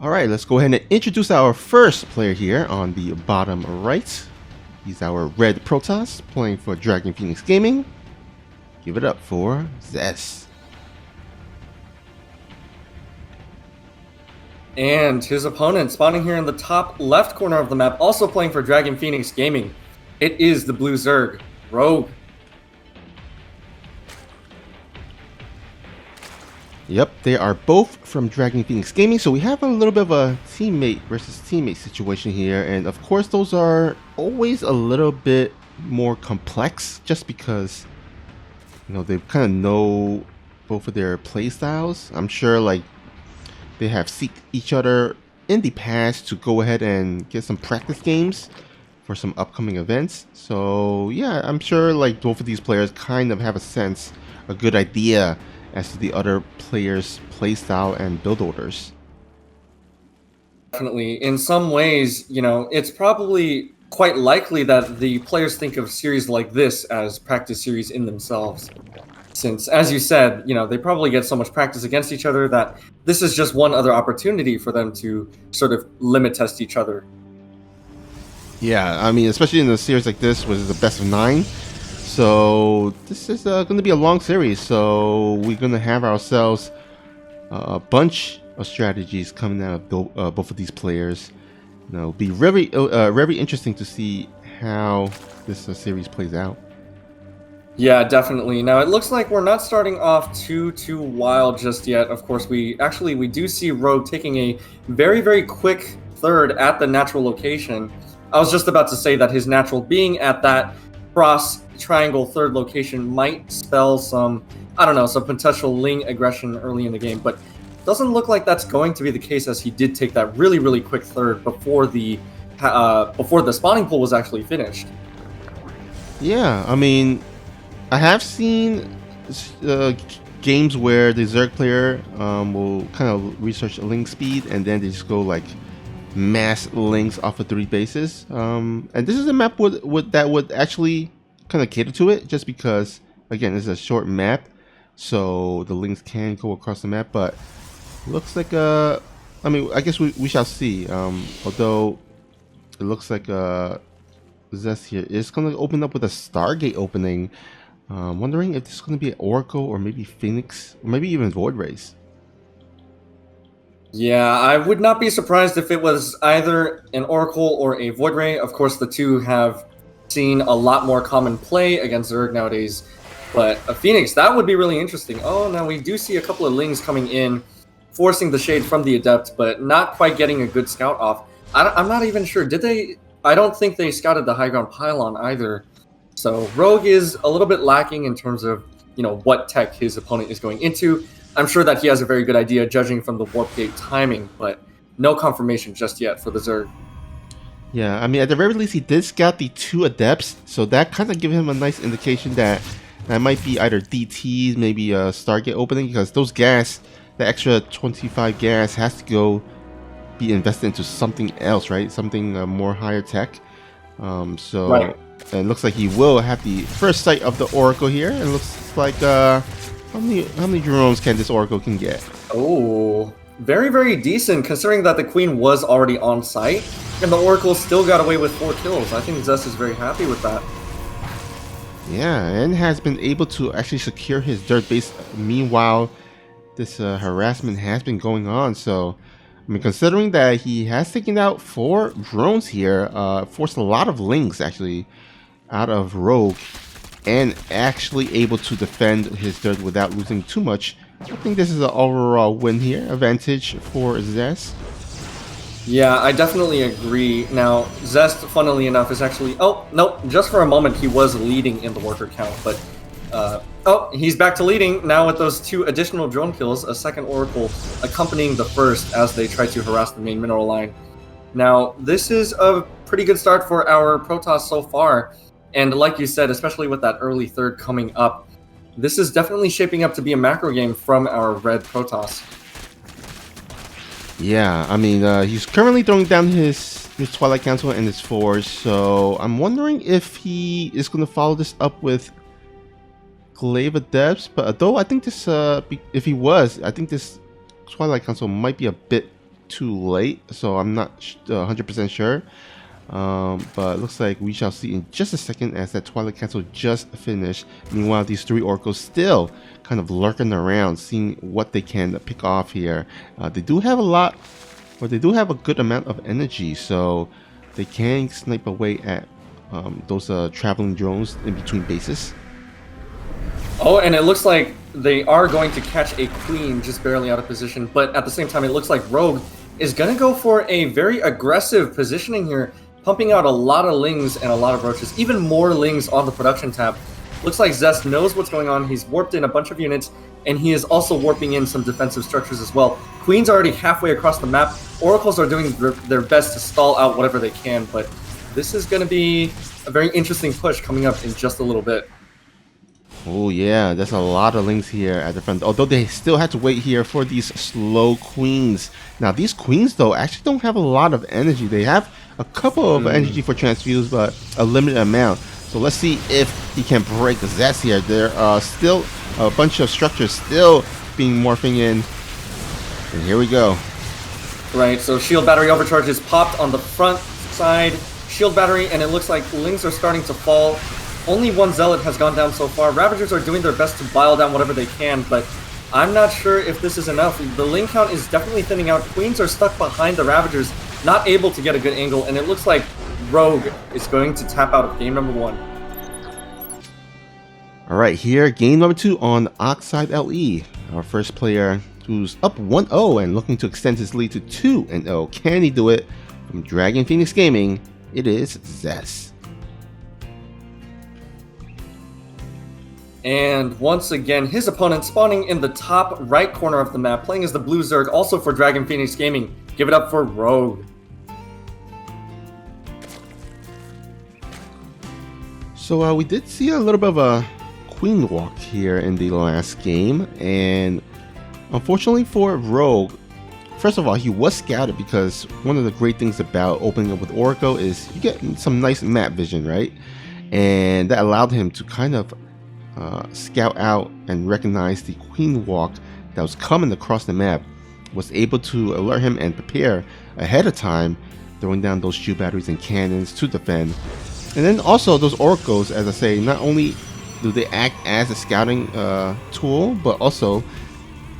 Alright, let's go ahead and introduce our first player here on the bottom right. He's our red Protoss playing for Dragon Phoenix Gaming. Give it up for ZEST. And his opponent spawning here in the top left corner of the map, also playing for Dragon Phoenix Gaming. It is the blue Zerg, Rogue. Yep, they are both from Dragon Phoenix Gaming, so we have a little bit of a teammate versus teammate situation here, and of course those are always a little bit more complex just because, you know, they kind of know both of their play styles. I'm sure like they have seeked each other in the past to go ahead and get some practice games for some upcoming events. So yeah, I'm sure like both of these players kind of have a good idea as to the other players' playstyle and build orders. Definitely. In some ways, you know, it's probably quite likely that the players think of series like this as practice series in themselves. Since, as you said, you know, they probably get so much practice against each other that this is just one other opportunity for them to sort of limit test each other. Yeah, I mean, especially in a series like this, which is the best of 9. So this is going to be a long series. So we're going to have ourselves a bunch of strategies coming out of both of these players. You know, it'll be very interesting to see how this series plays out. Yeah, definitely. Now it looks like we're not starting off too wild just yet. Of course, we do see Rogue taking a very quick third at the natural location. I was just about to say that his natural being at that cross triangle third location might spell some, I don't know, some potential Ling aggression early in the game, but doesn't look like that's going to be the case, as he did take that really quick third before the spawning pool was actually finished. Yeah, I mean, I have seen games where the Zerg player will kind of research Ling speed and then they just go like mass Lings off of 3 bases. And this is a map that would actually kind of cater to it, just because again it's a short map, so the Lings can go across the map. But looks like I mean, I guess we shall see. Although it looks like ZEST here is going to open up with a Stargate opening. Wondering if this is going to be an Oracle or maybe Phoenix or maybe even Void Race. Yeah, I would not be surprised if it was either an Oracle or a Void Ray. Of course, the two have seen a lot more common play against Zerg nowadays. But a Phoenix, that would be really interesting. Oh, now we do see a couple of Lings coming in, forcing the shade from the Adept, but not quite getting a good scout off. I'm not even sure. Did they? I don't think they scouted the high ground pylon either. So Rogue is a little bit lacking in terms of, you know, what tech his opponent is going into. I'm sure that he has a very good idea judging from the warp gate timing, but no confirmation just yet for the Zerg. Yeah, I mean, at the very least, he did scout the 2 Adepts, so that kind of gives him a nice indication that might be either DTs, maybe a Stargate opening, because those gas, the extra 25 gas, has to be invested into something else, right? Something more higher tech. So Right. And it looks like he will have the first sight of the Oracle here. And it looks like how many drones can this Oracle can get? Oh, very decent, considering that the Queen was already on site, and the Oracle still got away with 4 kills. I think ZEST is very happy with that. Yeah, and has been able to actually secure his dirt base. Meanwhile, this harassment has been going on. So, I mean, considering that he has taken out 4 drones here, forced a lot of Lings actually out of Rogue, and actually able to defend his dirt without losing too much. I think this is an overall win here, advantage for ZEST. Yeah, I definitely agree. Now, ZEST, funnily enough, is actually... Oh, nope, just for a moment he was leading in the worker count, but... oh, he's back to leading now with those 2 additional drone kills, a second Oracle accompanying the first as they try to harass the main mineral line. Now, this is a pretty good start for our Protoss so far, and like you said, especially with that early third coming up, this is definitely shaping up to be a macro game from our red Protoss. Yeah, I mean, he's currently throwing down his Twilight Council and his Forge, so I'm wondering if he is going to follow this up with Glaive Adepts. But though I think this, if he was, I think this Twilight Council might be a bit too late, so I'm not 100% sure. But it looks like we shall see in just a second as that Twilight Castle just finished. Meanwhile, these 3 oracles still kind of lurking around, seeing what they can pick off here. They do have a lot, or they do have a good amount of energy, so they can snipe away at those traveling drones in between bases. Oh, and it looks like they are going to catch a queen just barely out of position, but at the same time, it looks like Rogue is going to go for a very aggressive positioning here, pumping out a lot of lings and a lot of roaches, even more lings on the production tab. Looks like ZEST knows what's going on. He's warped in a bunch of units, and he is also warping in some defensive structures as well. Queen's already halfway across the map. Oracles are doing their best to stall out whatever they can, but this is going to be a very interesting push coming up in just a little bit. Oh yeah, there's a lot of lings here at the front, although they still have to wait here for these slow queens. Now these queens though actually don't have a lot of energy. They have a couple of energy for transfuse, but a limited amount. So let's see if he can break the ZEST here. There are still a bunch of structures still being morphing in. And here we go. Right, so shield battery overcharge is popped on the front side. Shield battery, and it looks like lings are starting to fall. Only 1 zealot has gone down so far. Ravagers are doing their best to bile down whatever they can, but I'm not sure if this is enough. The ling count is definitely thinning out. Queens are stuck behind the Ravagers, not able to get a good angle, and it looks like Rogue is going to tap out of game number 1. All right, here, game number 2 on Oxide LE. Our first player who's up 1-0 and looking to extend his lead to 2-0. Can he do it? From Dragon Phoenix Gaming, it is ZEST. And once again, his opponent spawning in the top right corner of the map, playing as the Blue Zerg, also for Dragon Phoenix Gaming. Give it up for Rogue. So we did see a little bit of a queen walk here in the last game, and unfortunately for Rogue, first of all, he was scouted, because one of the great things about opening up with Oracle is you get some nice map vision, right? And that allowed him to kind of scout out and recognize the queen walk that was coming across the map, was able to alert him and prepare ahead of time, throwing down those shield batteries and cannons to defend. And then also those oracles, as I say, not only do they act as a scouting tool, but also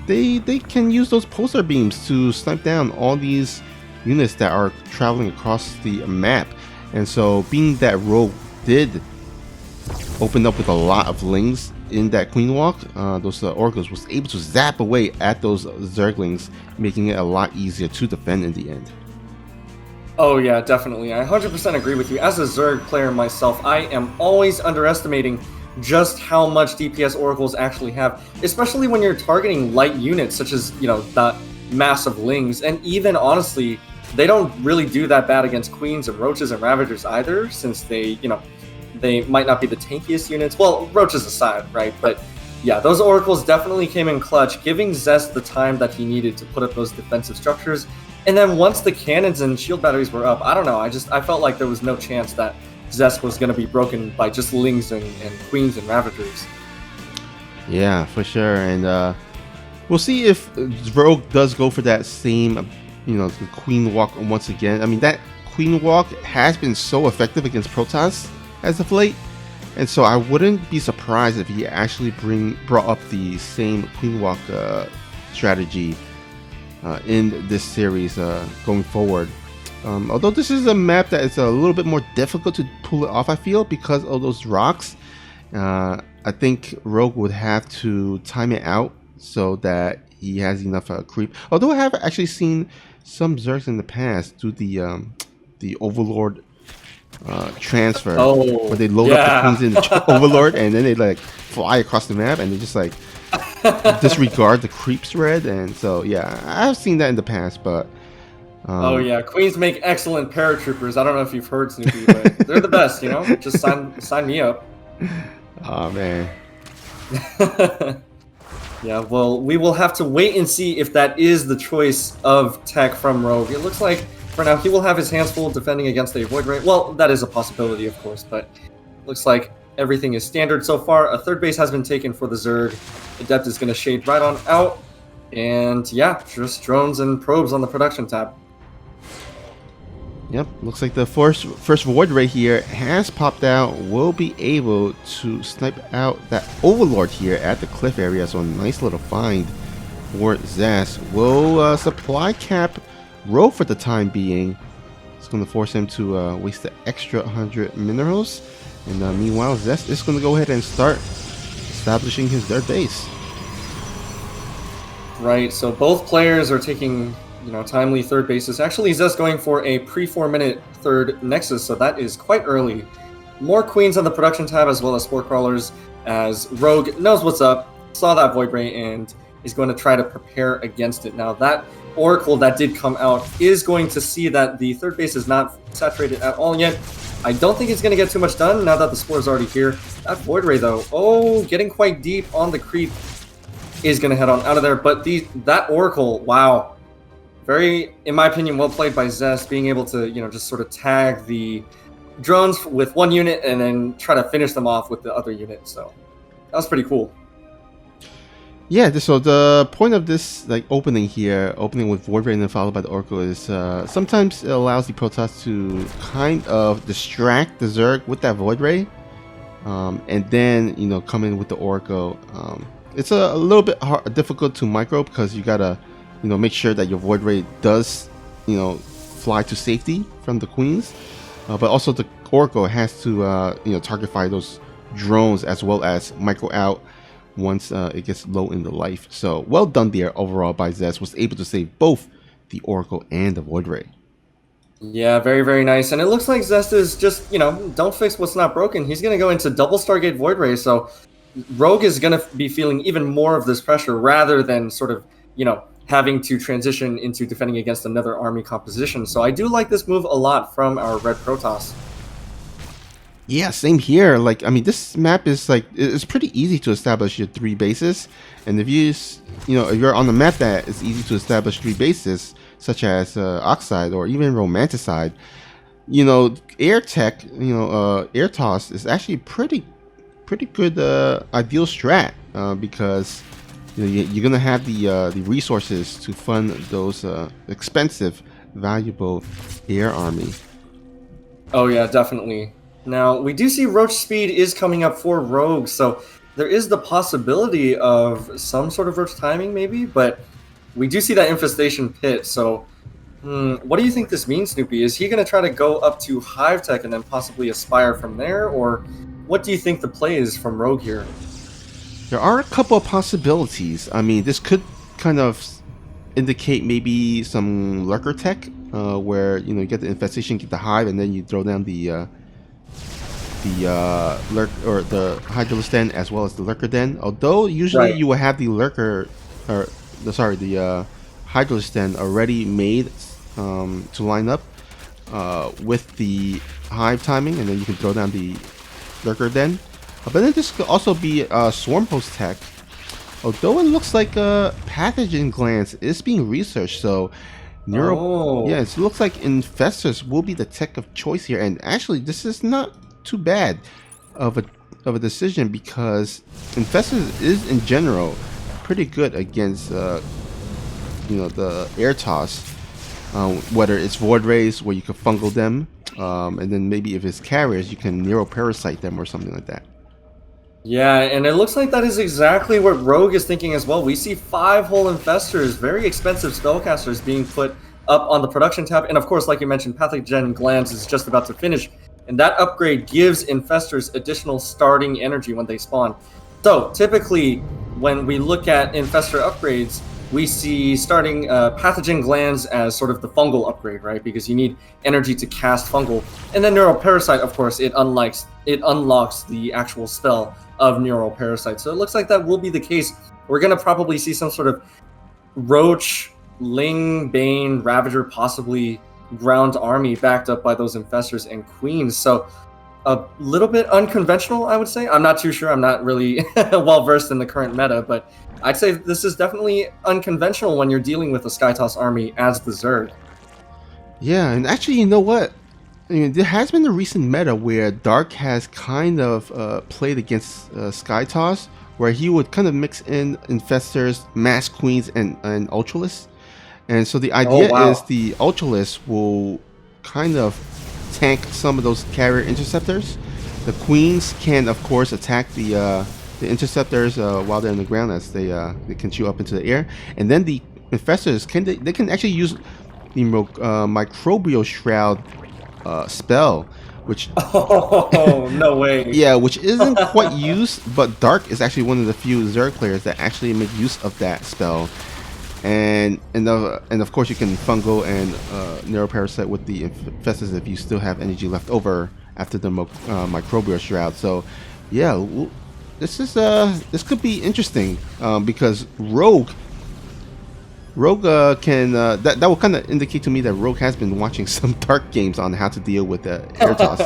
they can use those pulsar beams to snipe down all these units that are traveling across the map. And so being that Rogue did open up with a lot of lings in that queen walk, those oracles was able to zap away at those zerglings, making it a lot easier to defend in the end. Oh yeah, definitely. I 100% agree with you. As a Zerg player myself, I am always underestimating just how much DPS oracles actually have, especially when you're targeting light units such as, you know, the massive lings. And even honestly, they don't really do that bad against queens and roaches and ravagers either, since they, you know, they might not be the tankiest units. Well, roaches aside, right? But yeah, those oracles definitely came in clutch, giving ZEST the time that he needed to put up those defensive structures. And then once the cannons and shield batteries were up, I don't know, I felt like there was no chance that ZEST was going to be broken by just lings and queens and ravagers. Yeah, for sure. And we'll see if Rogue does go for that same, you know, the queen walk once again. I mean, that queen walk has been so effective against Protoss as of late, and so I wouldn't be surprised if he actually brought up the same queen walk strategy in this series going forward. Although this is a map that is a little bit more difficult to pull it off, I feel, because of those rocks. I think Rogue would have to time it out so that he has enough creep. Although I have actually seen some Zergs in the past do the Overlord transfer, where they load up the queens in the Overlord and then they like fly across the map and they just like disregard the creep spread. And so yeah, I've seen that in the past, but oh yeah, queens make excellent paratroopers. I don't know if you've heard, Snoopy, but they're the best, you know? Just sign me up. Oh man. Yeah, well, we will have to wait and see if that is the choice of tech from Rogue. It looks like for now he will have his hands full defending against a Void Ray. Well, that is a possibility, of course, but looks like everything is standard so far. A third base has been taken for the Zerg. Adept is going to shade right on out. And yeah, just drones and probes on the production tab. Yep, looks like the first Void Ray here has popped out. We'll be able to snipe out that Overlord here at the cliff area. So a nice little find for ZEST. Will supply cap Rogue for the time being. It's going to force him to waste the extra 100 minerals. And meanwhile, ZEST is going to go ahead and start establishing his third base. Right, so both players are taking, timely third bases. Actually, ZEST going for a pre-4-minute third Nexus, so that is quite early. More Queens on the production tab as well as Spore Crawlers, as Rogue knows what's up, saw that Void Ray, and is going to try to prepare against it. Now, that Oracle that did come out is going to see that the third base is not saturated at all yet. I don't think it's going to get too much done now that the Spore is already here. That Void Ray, though, getting quite deep on the creep, is going to head on out of there. But that Oracle, wow. Very, in my opinion, well played by ZEST, being able to, just sort of tag the drones with one unit and then try to finish them off with the other unit. So that was pretty cool. Yeah, so the point of this opening with Void Ray and then followed by the Oracle is sometimes it allows the Protoss to kind of distract the Zerg with that Void Ray, and then come in with the Oracle. It's a little bit difficult to micro because you gotta make sure that your Void Ray does fly to safety from the Queens, but also the Oracle has to target fire those drones as well as micro out once it gets low in the life. So well done there overall by ZEST. Was able to save both the Oracle and the Void Ray. Yeah, very, very nice. And it looks like ZEST is just, don't fix what's not broken. He's going to go into double Stargate Void Ray. So Rogue is going to be feeling even more of this pressure rather than sort of, having to transition into defending against another army composition. So I do like this move a lot from our Red Protoss. Yeah, same here. This map is it's pretty easy to establish your 3 bases, and if if you're on the map that it's easy to establish 3 bases, such as Oxide or even Romanticide, air tech, air toss is actually pretty good ideal strat because you're gonna have the resources to fund those expensive, valuable air army. Oh yeah, definitely. Now, we do see Roach Speed is coming up for Rogue, so there is the possibility of some sort of Roach timing, maybe, but we do see that Infestation Pit, so what do you think this means, Snoopy? Is he going to try to go up to Hive Tech and then possibly Aspire from there, or what do you think the play is from Rogue here? There are a couple of possibilities. This could kind of indicate maybe some Lurker Tech, where, you get the Infestation, get the Hive, and then you throw down the lurk or the Hydralisk Den as well as the Lurker Den. Although usually you will have the Lurker or the Hydralisk Den already made to line up with the Hive timing, and then you can throw down the Lurker Den. But then this could also be a Swarm Host Tech. Although it looks like a Pathogen Glands is being researched, so it looks like Infestors will be the tech of choice here. And actually, this is not too bad of a decision because Infestors is in general pretty good against the air toss, whether it's Void Rays where you can fungal them, and then maybe if it's carriers you can Neuroparasite them or something like that. Yeah, and it looks like that is exactly what Rogue is thinking as well. We see 5 whole Infestors, very expensive spellcasters being put up on the production tab, and of course, like you mentioned, Pathogen Glands is just about to finish. And that upgrade gives Infestors additional starting energy when they spawn. So typically, when we look at Infestor upgrades, we see starting Pathogen Glands as sort of the fungal upgrade, right? Because you need energy to cast fungal. And then Neuroparasite, of course, it unlocks the actual spell of Neuroparasite. So it looks like that will be the case. We're going to probably see some sort of Roach, Ling, Bane, Ravager, possibly ground army backed up by those Infestors and Queens. So a little bit unconventional, I would say. I'm not too sure. I'm not really well versed in the current meta, but I'd say this is definitely unconventional when you're dealing with a Skytoss army as the Zerg. Yeah, and actually, you know what? There has been a recent meta where Dark has kind of played against Skytoss, where he would kind of mix in Infestors, Mass Queens, and Ultralists. And so the idea is the Ultralists will kind of tank some of those carrier interceptors. The Queens can, of course, attack the interceptors while they're on the ground, as they can shoot up into the air. And then the Infestors they can actually use the Microbial Shroud spell, which no way. Yeah, which isn't quite used, but Dark is actually one of the few Zerg players that actually make use of that spell. And of course you can fungal and neuroparasite with the Infestors if you still have energy left over after the Microbial Shroud. So yeah, this could be interesting because Rogue can that will kind of indicate to me that Rogue has been watching some Dark games on how to deal with the air toss.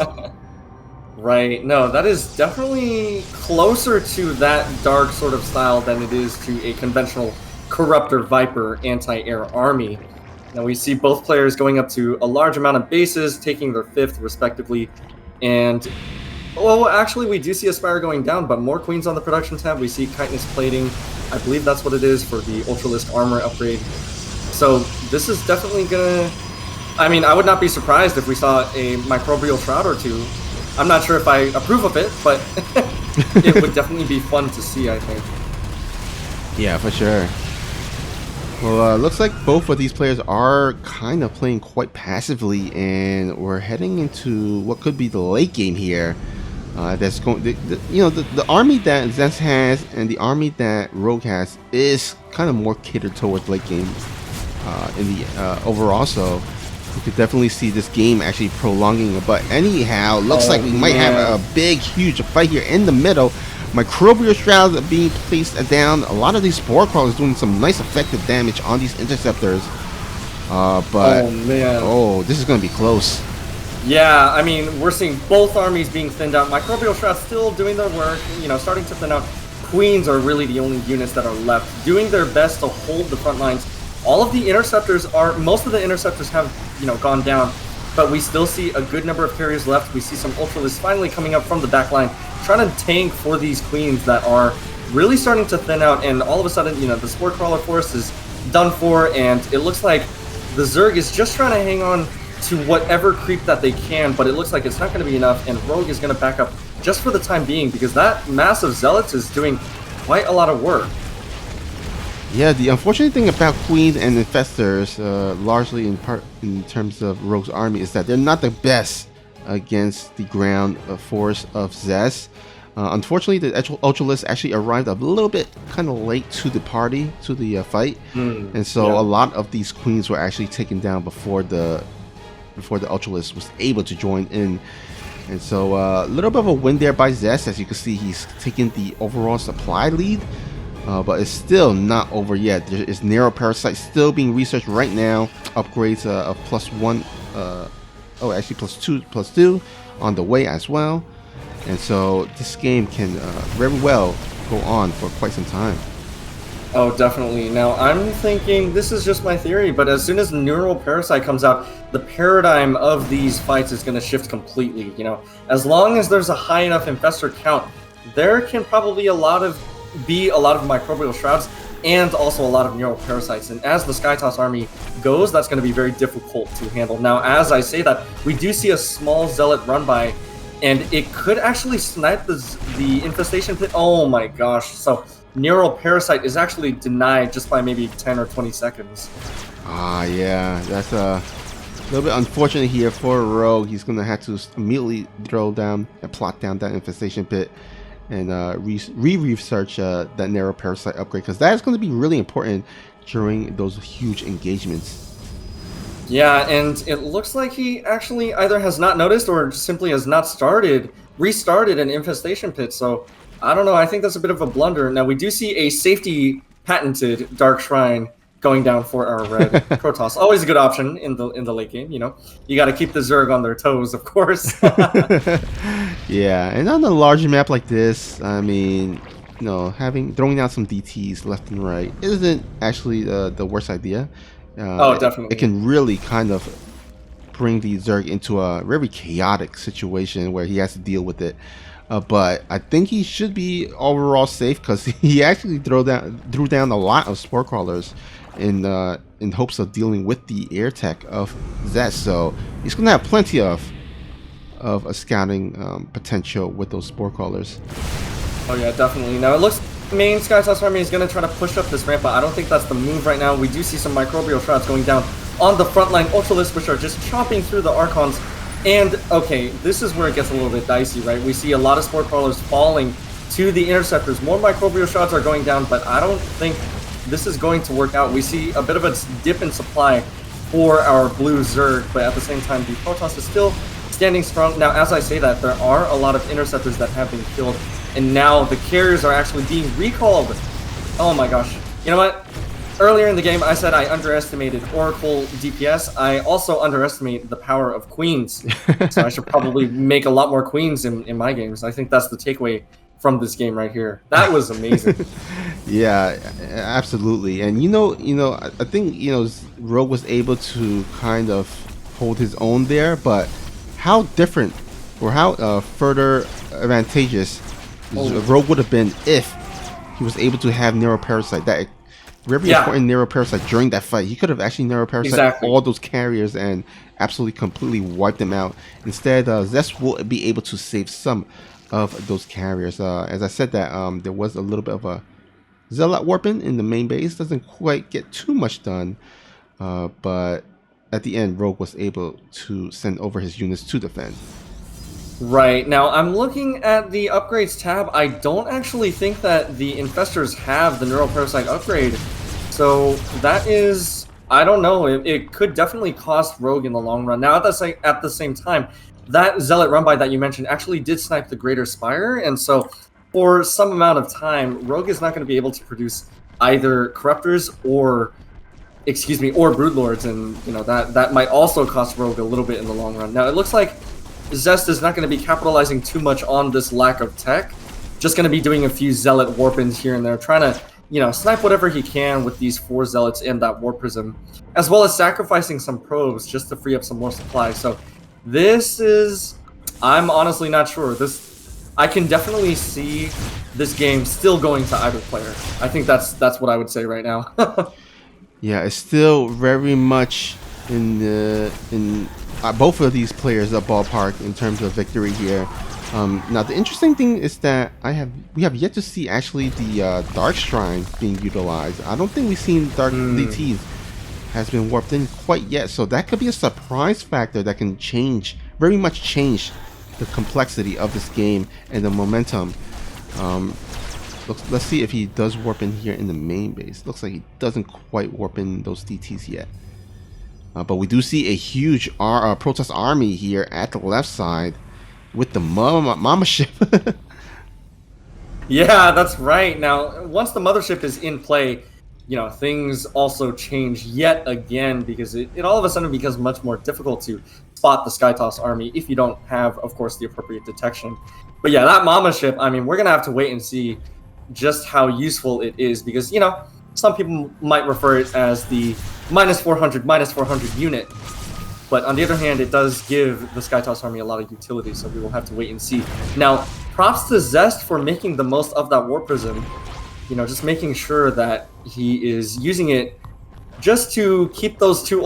Right. No, that is definitely closer to that Dark sort of style than it is to a conventional Corruptor Viper anti-air army. Now we see both players going up to a large amount of bases, taking their 5th respectively, and well, actually we do see Aspire going down, but more Queens on the production tab. We see Chitinous Plating. I believe that's what it is for the Ultralist armor upgrade. So this is definitely gonna... I mean, I would not be surprised if we saw a Microbial Shroud or two. I'm not sure if I approve of it, but it would definitely be fun to see, I think. Yeah, for sure. Well, looks like both of these players are kind of playing quite passively, and we're heading into what could be the late game here. That's going, the army that ZEST has and the army that Rogue has is kind of more catered towards late game in the overall. So we could definitely see this game actually prolonging. But anyhow, looks like we might have a big, huge fight here in the middle. Microbial Shrouds being placed down. A lot of these Spore Crawlers doing some nice effective damage on these interceptors. But this is going to be close. Yeah, I mean, we're seeing both armies being thinned out. Microbial Shrouds still doing their work, starting to thin out. Queens are really the only units that are left, doing their best to hold the front lines. All of the interceptors most of the interceptors have, gone down, but we still see a good number of carriers left. We see some Ultralists finally coming up from the back line, trying to tank for these Queens that are really starting to thin out, and all of a sudden, the Spore Crawler Force is done for, and it looks like the Zerg is just trying to hang on to whatever creep that they can, but it looks like it's not going to be enough, and Rogue is going to back up just for the time being, because that mass of Zealots is doing quite a lot of work. Yeah, the unfortunate thing about Queens and Infestors, largely in terms of Rogue's army, is that they're not the best against the ground force of ZEST. Unfortunately, the Ultralists actually arrived a little bit kind of late to the party, to the fight, and so a lot of these Queens were actually taken down before the Ultralist was able to join in. And so a little bit of a win there by ZEST. As you can see, he's taking the overall supply lead, but it's still not over yet. There is Narrow Parasite still being researched right now. Upgrades of +1, actually +2 on the way as well. And so this game can very well go on for quite some time. Oh, definitely. Now, I'm thinking, this is just my theory, but as soon as Neural Parasite comes out, the paradigm of these fights is going to shift completely. As long as there's a high enough Infestor count, there can probably be a lot of Microbial Shrouds and also a lot of Neural Parasites. And as the Skytoss army goes, that's going to be very difficult to handle. Now, as I say that, we do see a small Zealot run by, and it could actually snipe the Infestation Pit. Oh my gosh. So Neural Parasite is actually denied just by maybe 10 or 20 seconds. Yeah, that's a little bit unfortunate here for Rogue. He's going to have to immediately throw down and plot down that Infestation Pit and research that Narrow Parasite upgrade, because that is going to be really important during those huge engagements. Yeah, and it looks like he actually either has not noticed or simply has not restarted an Infestation Pit, so I don't know. I think that's a bit of a blunder. Now, we do see a safety patented Dark Shrine going down for our red Protoss. Always a good option in the late game, You got to keep the Zerg on their toes, of course. Yeah, and on a large map like this, I mean, throwing out some DTs left and right isn't actually the worst idea. Definitely. It can really kind of bring the Zerg into a very chaotic situation where he has to deal with it. But I think he should be overall safe because he actually threw down a lot of spore crawlers in hopes of dealing with the air tech of ZEST. So he's gonna have plenty of a scouting potential with those spore crawlers. Oh yeah, definitely. Now it looks main SkyToss army is going to try to push up this ramp, but I don't think that's the move right now. We do see some microbial shrouds going down on the front line Ultralisks, which are just chopping through the Archons. And, okay, this is where it gets a little bit dicey, right? We see a lot of Spore Crawlers falling to the Interceptors. More microbial shrouds are going down, but I don't think this is going to work out. We see a bit of a dip in supply for our blue Zerg, but at the same time, the Protoss is still standing strong. Now, as I say that, there are a lot of Interceptors that have been killed, and now the carriers are actually being recalled. Oh my gosh. You know what? Earlier in the game, I said I underestimated Oracle DPS. I also underestimate the power of Queens. So I should probably make a lot more Queens in my games. I think that's the takeaway from this game right here. That was amazing. Yeah, absolutely. And I think Rogue was able to kind of hold his own there, but how different or how further advantageous Rogue would have been if he was able to have Narrow Parasite. That very important Narrow Parasite during that fight. He could have actually Narrow Parasite all those carriers and absolutely completely wiped them out. Instead, ZEST will be able to save some of those carriers. As I said, that there was a little bit of a Zealot warping in the main base. Doesn't quite get too much done, but at the end, Rogue was able to send over his units to defend. Right, now I'm looking at the upgrades tab. I don't actually think that the Infestors have the Neural Parasite upgrade. So that is, I don't know, it could definitely cost Rogue in the long run. Now at the same time, that Zealot run by that you mentioned actually did snipe the Greater Spire, and so for some amount of time, Rogue is not going to be able to produce either Corruptors or Broodlords, and that might also cost Rogue a little bit in the long run. Now it looks like ZEST is not going to be capitalizing too much on this lack of tech. Just going to be doing a few Zealot warp-ins here and there, trying to, snipe whatever he can with these 4 Zealots and that Warp Prism, as well as sacrificing some probes just to free up some more supply. So this is, I'm honestly not sure. I can definitely see this game still going to either player. I think that's what I would say right now. Yeah, it's still very much in both of these players' ballpark in terms of victory here. Now the interesting thing is that we have yet to see actually the Dark Shrine being utilized. I don't think we've seen Dark DTs has been warped in quite yet, so that could be a surprise factor that can very much change the complexity of this game and the momentum. Let's see if he does warp in here in the main base. Looks like he doesn't quite warp in those DTs yet. But we do see a huge Protoss army here at the left side with the mama ship. Yeah, that's right. Now, once the mothership is in play, things also change yet again, because it all of a sudden becomes much more difficult to spot the SkyToss army if you don't have, of course, the appropriate detection. But yeah, that mama ship, I mean, we're going to have to wait and see just how useful it is, because, some people might refer it as the minus 400 unit. But on the other hand, it does give the SkyToss army a lot of utility, so we will have to wait and see. Now, props to ZEST for making the most of that Warp Prism. Just making sure that he is using it just to keep those two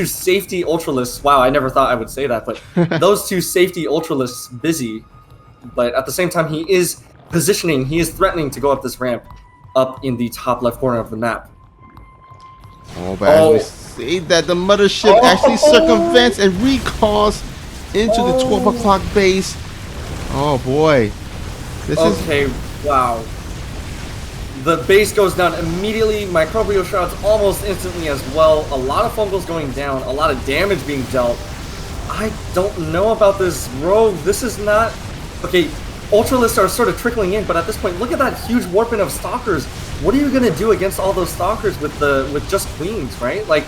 safety Ultralisks. Wow, I never thought I would say that, but those 2 safety Ultralisks busy. But at the same time, he is positioning, he is threatening to go up this ramp up in the top left corner of the map. Oh, but as we see that the mothership actually circumvents and recalls into the 12 o'clock base. Oh boy. Wow. The base goes down immediately. Microbial shrouds almost instantly as well. A lot of fungals going down. A lot of damage being dealt. I don't know about this Rogue. This is not... Okay, Ultralisks are sort of trickling in, but at this point, look at that huge warping of Stalkers. What are you going to do against all those Stalkers with just Queens, right? Like,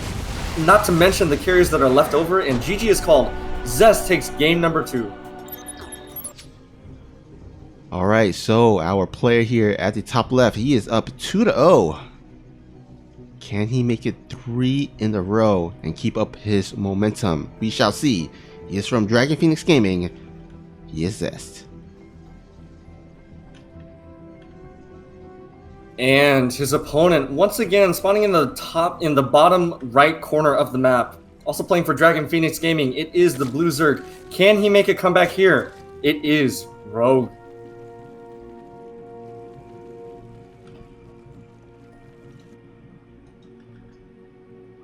not to mention the carriers that are left over, and GG is called. ZEST takes game number 2. All right, so our player here at the top left, he is up 2-0. Can he make it 3 in a row and keep up his momentum? We shall see. He is from Dragon Phoenix Gaming. He is ZEST. And his opponent, once again, spawning in the bottom right corner of the map. Also playing for Dragon Phoenix Gaming, it is the Blue Zerg. Can he make a comeback here? It is Rogue.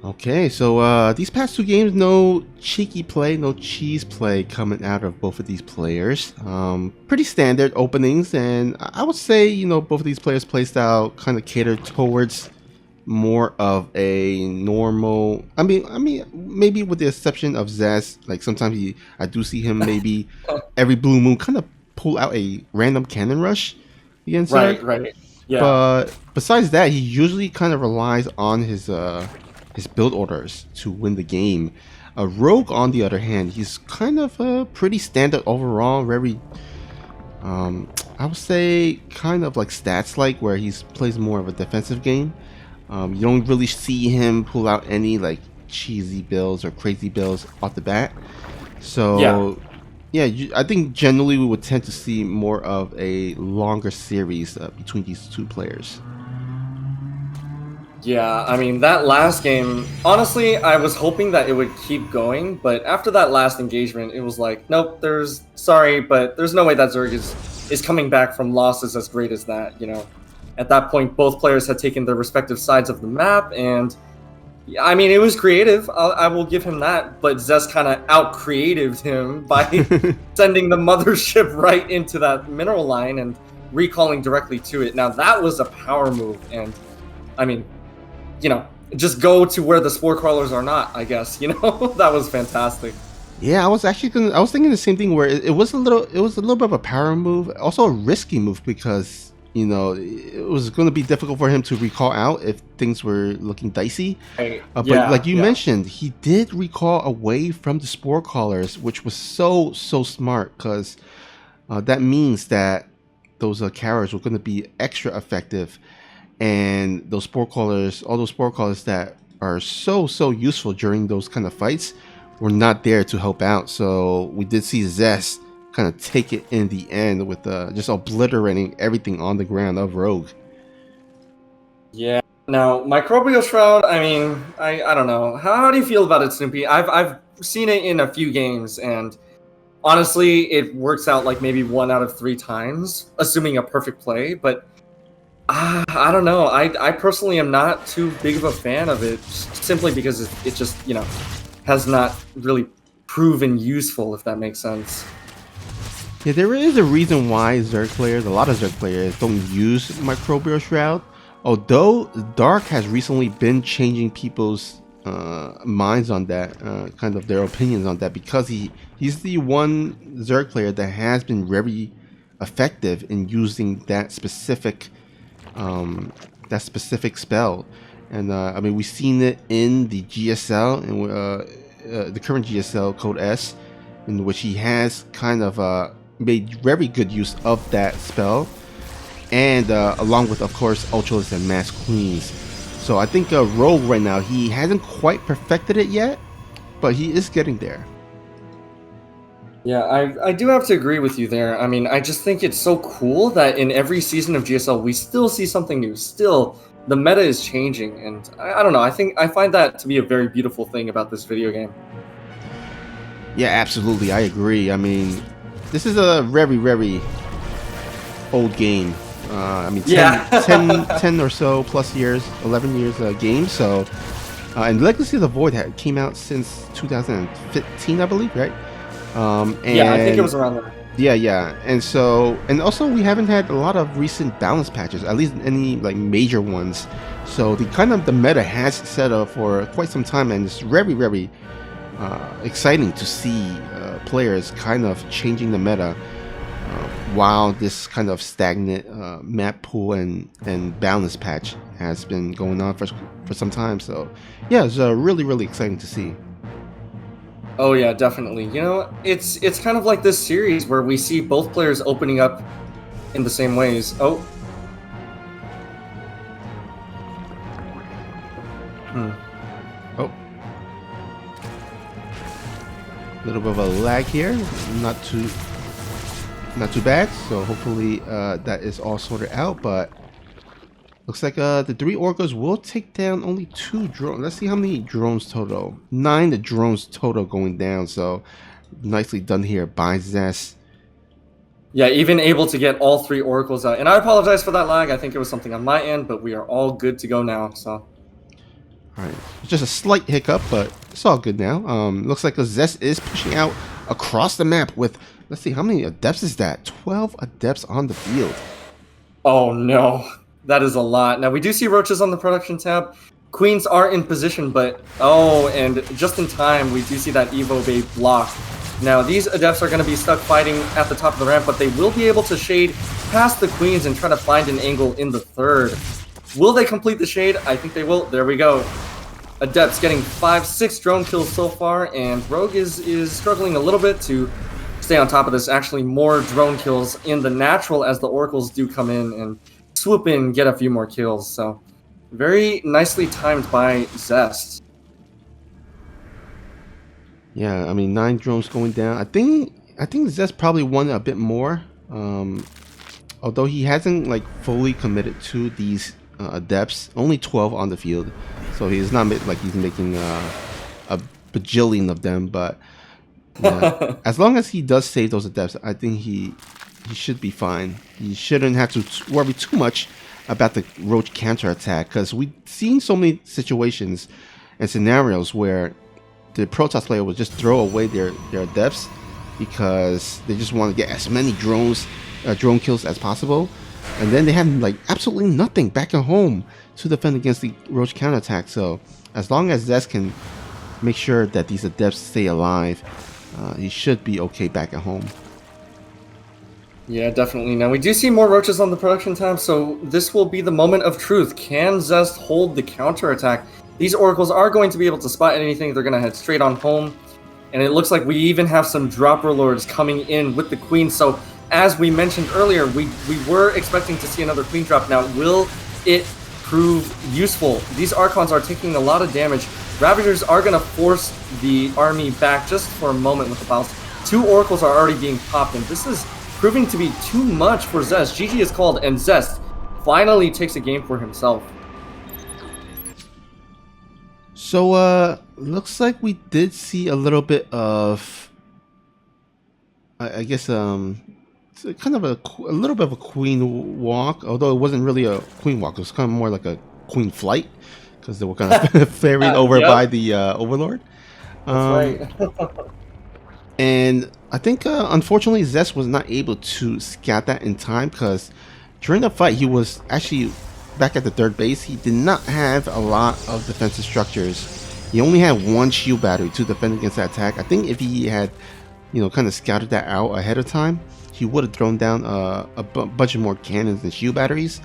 Okay, so these past 2 games, no cheeky play, no cheese play coming out of both of these players. Pretty standard openings, and I would say, you know, both of these players' playstyle kind of catered towards more of a normal. I mean, maybe with the exception of ZEST, like sometimes I do see him maybe every blue moon kind of pull out a random cannon rush against Zerg. Right. Yeah. But besides that, he usually kind of relies on his build orders to win the game. Rogue, on the other hand, he's kind of pretty standard overall, very, I would say, kind of like stats-like, where he plays more of a defensive game. You don't really see him pull out any like cheesy builds or crazy builds off the bat. So yeah, I think generally we would tend to see more of a longer series between these 2 players. Yeah, I mean, that last game, honestly, I was hoping that it would keep going, but after that last engagement, it was like, nope, sorry, but there's no way that Zerg is coming back from losses as great as that, you know. At that point, both players had taken their respective sides of the map, and I mean, it was creative, I will give him that, but ZEST kind of out-creatived him by sending the mothership right into that mineral line and recalling directly to it. Now, that was a power move, and I mean, you know, just go to where the spore crawlers are not, I guess, you know. That was fantastic. Yeah, I was thinking the same thing, where it was a little bit of a power move, also a risky move, because, you know, it was going to be difficult for him to recall out if things were looking dicey. But like you mentioned, he did recall away from the spore crawlers, which was so smart, because that means that those carriers were going to be extra effective. And those spore crawlers, all those spore crawlers that are so useful during those kind of fights, were not there to help out. So we did see ZEST kind of take it in the end with just obliterating everything on the ground of Rogue. Yeah. Now, Microbial Shroud, I mean, I don't know. How do you feel about it, Snoopy? I've seen it in a few games, and honestly, it works out like maybe 1 out of 3 times, assuming a perfect play, but I don't know. I personally am not too big of a fan of it, simply because it just, you know, has not really proven useful, if that makes sense. Yeah, there is a reason why a lot of Zerg players don't use Microbial Shroud. Although Dark has recently been changing people's minds on that, kind of their opinions on that, because he's the one Zerg player that has been very effective in using that specific spell. And I mean, we've seen it in the GSL, and the current GSL Code S, in which he has kind of made very good use of that spell, and along with, of course, Ultras and Mass Queens. So I think Rogue right now, he hasn't quite perfected it yet, but he is getting there. Yeah, I do have to agree with you there. I mean, I just think it's so cool that in every season of GSL, we still see something new. Still, the meta is changing, and I don't know. I find that to be a very beautiful thing about this video game. Yeah, absolutely, I agree. I mean, this is a very old game. I mean, 10 or so plus years, 11 years game. So, and Legacy of the Void came out since 2015, I believe, right? And yeah, I think it was around there. Yeah, and so, and also we haven't had a lot of recent balance patches, at least any like major ones. So the meta has set up for quite some time, and it's very exciting to see players kind of changing the meta while this kind of stagnant map pool and balance patch has been going on for some time. So yeah, it's really exciting to see. Oh yeah, definitely. You know, it's kind of like this series where we see both players opening up in the same ways. Oh. Oh. A little bit of a lag here. Not too bad. So hopefully that is all sorted out. But Looks like the 3 orcas will take down only 2 drones. Let's see how many drones total. 9 drones total going down. So nicely done here by ZEST. Yeah, even able to get all 3 oracles out. And I apologize for that lag. I think it was something on my end, but we are all good to go now. So. All right, just a slight hiccup, but it's all good now. Looks like a ZEST is pushing out across the map with, let's see, how many adepts is that? 12 adepts on the field. Oh no, that is a lot. Now we do see roaches on the production tab. Queens are in position, but and just in time, we do see that Evo Bay blocked. Now these adepts are going to be stuck fighting at the top of the ramp, but they will be able to shade past the queens and try to find an angle in the third. Will they complete the shade? I think they will. There we go. Adepts getting 5-6 drone kills so far, and Rogue is struggling a little bit to stay on top of this. Actually, more drone kills in the natural as the oracles do come in and swoop in and get a few more kills. So very nicely timed by ZEST. Yeah, I mean 9 drones going down. I think ZEST probably won a bit more, although he hasn't like fully committed to these adepts. Only 12 on the field, so he's not like he's making a bajillion of them. But yeah, as long as he does save those adepts, I think he should be fine. He shouldn't have to worry too much about the roach counterattack, because we've seen so many situations and scenarios where the Protoss player will just throw away their adepts because they just want to get as many drone kills as possible, and then they have like absolutely nothing back at home to defend against the roach counterattack. So as long as ZEST can make sure that these adepts stay alive, he should be okay back at home. Yeah, definitely. Now we do see more roaches on the production tab, so this will be the moment of truth. Can ZEST hold the counterattack? These oracles are going to be able to spot anything. They're going to head straight on home. And it looks like we even have some dropper lords coming in with the queen. So as we mentioned earlier, we were expecting to see another queen drop. Now, will it prove useful? These archons are taking a lot of damage. Ravagers are going to force the army back just for a moment with the battles. 2 oracles are already being popped, and this is proving to be too much for ZEST. GG is called, and ZEST finally takes a game for himself. So looks like we did see a little bit of, I guess it's kind of a little bit of a queen walk, although it wasn't really a queen walk. It was kind of more like a queen flight, because they were kind of ferried over by the overlord. That's right. And I think unfortunately ZEST was not able to scout that in time, because during the fight he was actually back at the 3rd base. He did not have a lot of defensive structures. He only had 1 shield battery to defend against that attack. I think if he had, kind of scouted that out ahead of time, he would have thrown down a bunch of more cannons and shield batteries.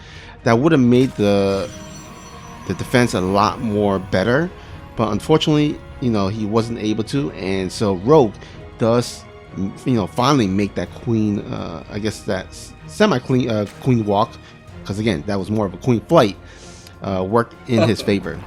That would have made the defense a lot more better. But unfortunately, he wasn't able to, and so Rogue does, finally make that queen, I guess that semi-queen queen walk, because again, that was more of a queen flight, worked in his favor.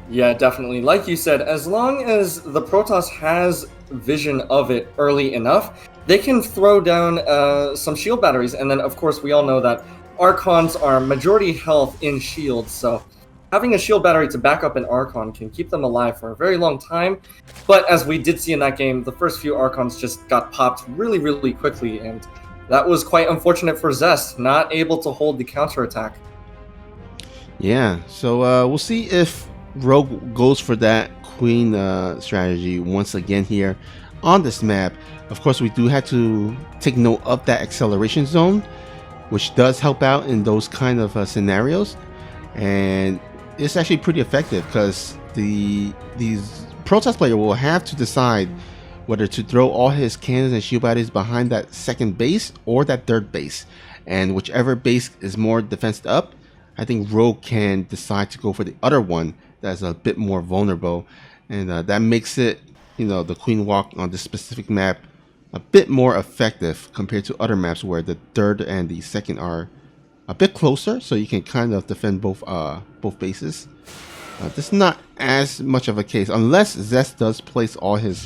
Yeah, definitely. Like you said, as long as the Protoss has vision of it early enough, they can throw down some shield batteries. And then, of course, we all know that Archons are majority health in shields, so having a shield battery to back up an Archon can keep them alive for a very long time. But as we did see in that game, the first few Archons just got popped really, really quickly, and that was quite unfortunate for ZEST, not able to hold the counterattack. Yeah, so we'll see if Rogue goes for that queen strategy once again here on this map. Of course, we do have to take note of that acceleration zone, which does help out in those kind of scenarios. And it's actually pretty effective, because these Protoss player will have to decide whether to throw all his cannons and shield batteries behind that 2nd base or that 3rd base. And whichever base is more defensed up, I think Rogue can decide to go for the other one that's a bit more vulnerable. And that makes it, the queen walk on this specific map a bit more effective compared to other maps where the 3rd and the 2nd are a bit closer, so you can kind of defend both bases. This is not as much of a case, unless ZEST does place all his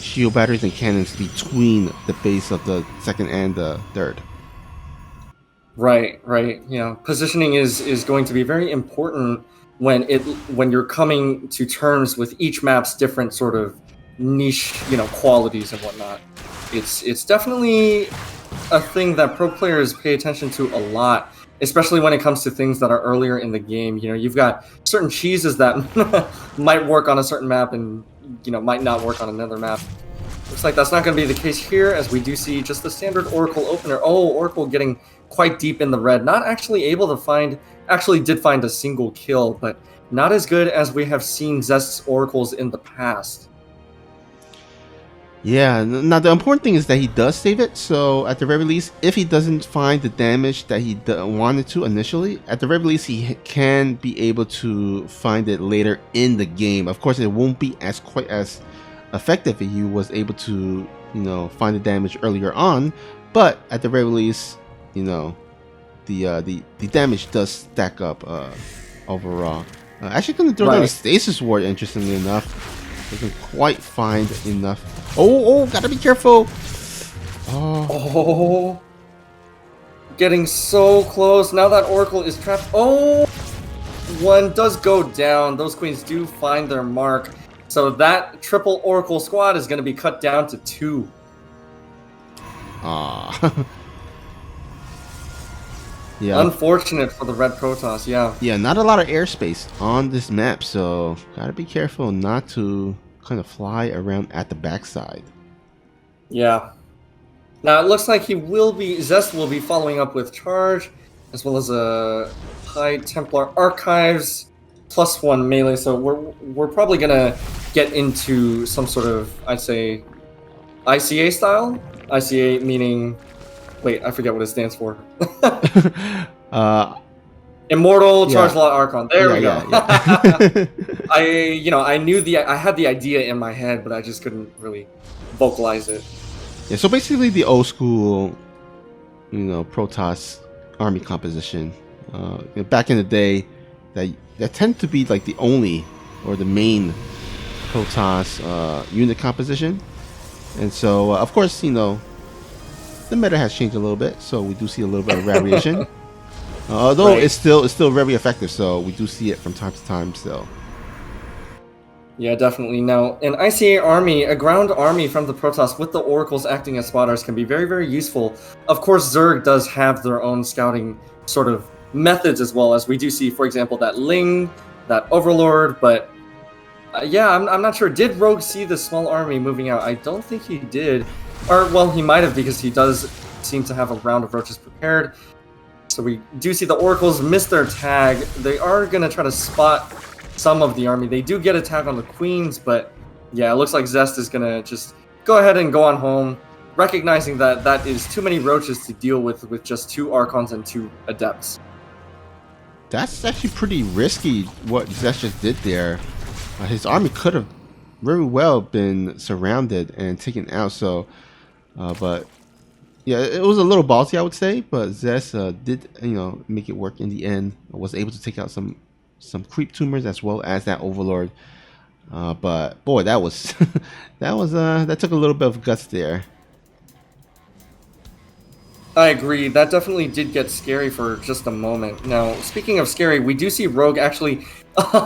shield batteries and cannons between the base of the 2nd and the 3rd. Right, right. Positioning is going to be very important when you're coming to terms with each map's different sort of niche, qualities and whatnot. It's definitely a thing that pro players pay attention to a lot, especially when it comes to things that are earlier in the game. You've got certain cheeses that might work on a certain map and might not work on another map. Looks like that's not going to be the case here, as we do see just the standard Oracle opener. Oh, Oracle getting quite deep in the red. Not actually able to find... Actually did find a single kill, but not as good as we have seen Zest's Oracles in the past. Yeah, now the important thing is that he does save it, so at the very least, if he doesn't find the damage that he wanted to initially, at the very least he can be able to find it later in the game. Of course, it won't be quite as effective if he was able to, find the damage earlier on, but at the very least, the damage does stack up overall. Actually going to throw down a stasis ward, interestingly enough. Doesn't quite find enough. Oh, gotta be careful. Oh, getting so close. Now that Oracle is trapped. Oh, one does go down. Those queens do find their mark. So that triple Oracle squad is going to be cut down to 2. Yeah. Unfortunate for the red Protoss, yeah. Yeah, not a lot of airspace on this map, so gotta be careful not to kind of fly around at the backside. Yeah. Now it looks like Zest will be following up with Charge, as well as a High Templar Archives, +1 melee, so we're probably gonna get into some sort of, I'd say, ICA style? ICA meaning... Wait, I forget what it stands for. Immortal Charge Lot Archon. There we go. Yeah. I had the idea in my head, but I just couldn't really vocalize it. Yeah, so basically the old school, Protoss army composition. Back in the day, that tended to be like the only or the main Protoss unit composition, and so of course the meta has changed a little bit, so we do see a little bit of variation. Although it's still very effective, so we do see it from time to time still. Yeah, definitely. Now, an ICA army, a ground army from the Protoss with the Oracles acting as spotters can be very, very useful. Of course, Zerg does have their own scouting sort of methods as well, as we do see, for example, that Ling, that Overlord, but yeah, I'm not sure. Did Rogue see the small army moving out? I don't think he did. Or, well, he might have, because he does seem to have a round of roaches prepared. So we do see the Oracles miss their tag. They are going to try to spot some of the army. They do get a tag on the Queens, but yeah, it looks like Zest is going to just go ahead and go on home, recognizing that that is too many roaches to deal with just 2 Archons and 2 Adepts. That's actually pretty risky what Zest just did there. His army could have very well been surrounded and taken out, so... but yeah, it was a little ballsy, I would say, but Zest did make it work in the end. Was able to take out some creep tumors as well as that Overlord. But boy, that was that took a little bit of guts there. I agree. That definitely did get scary for just a moment. Now, speaking of scary, we do see Rogue actually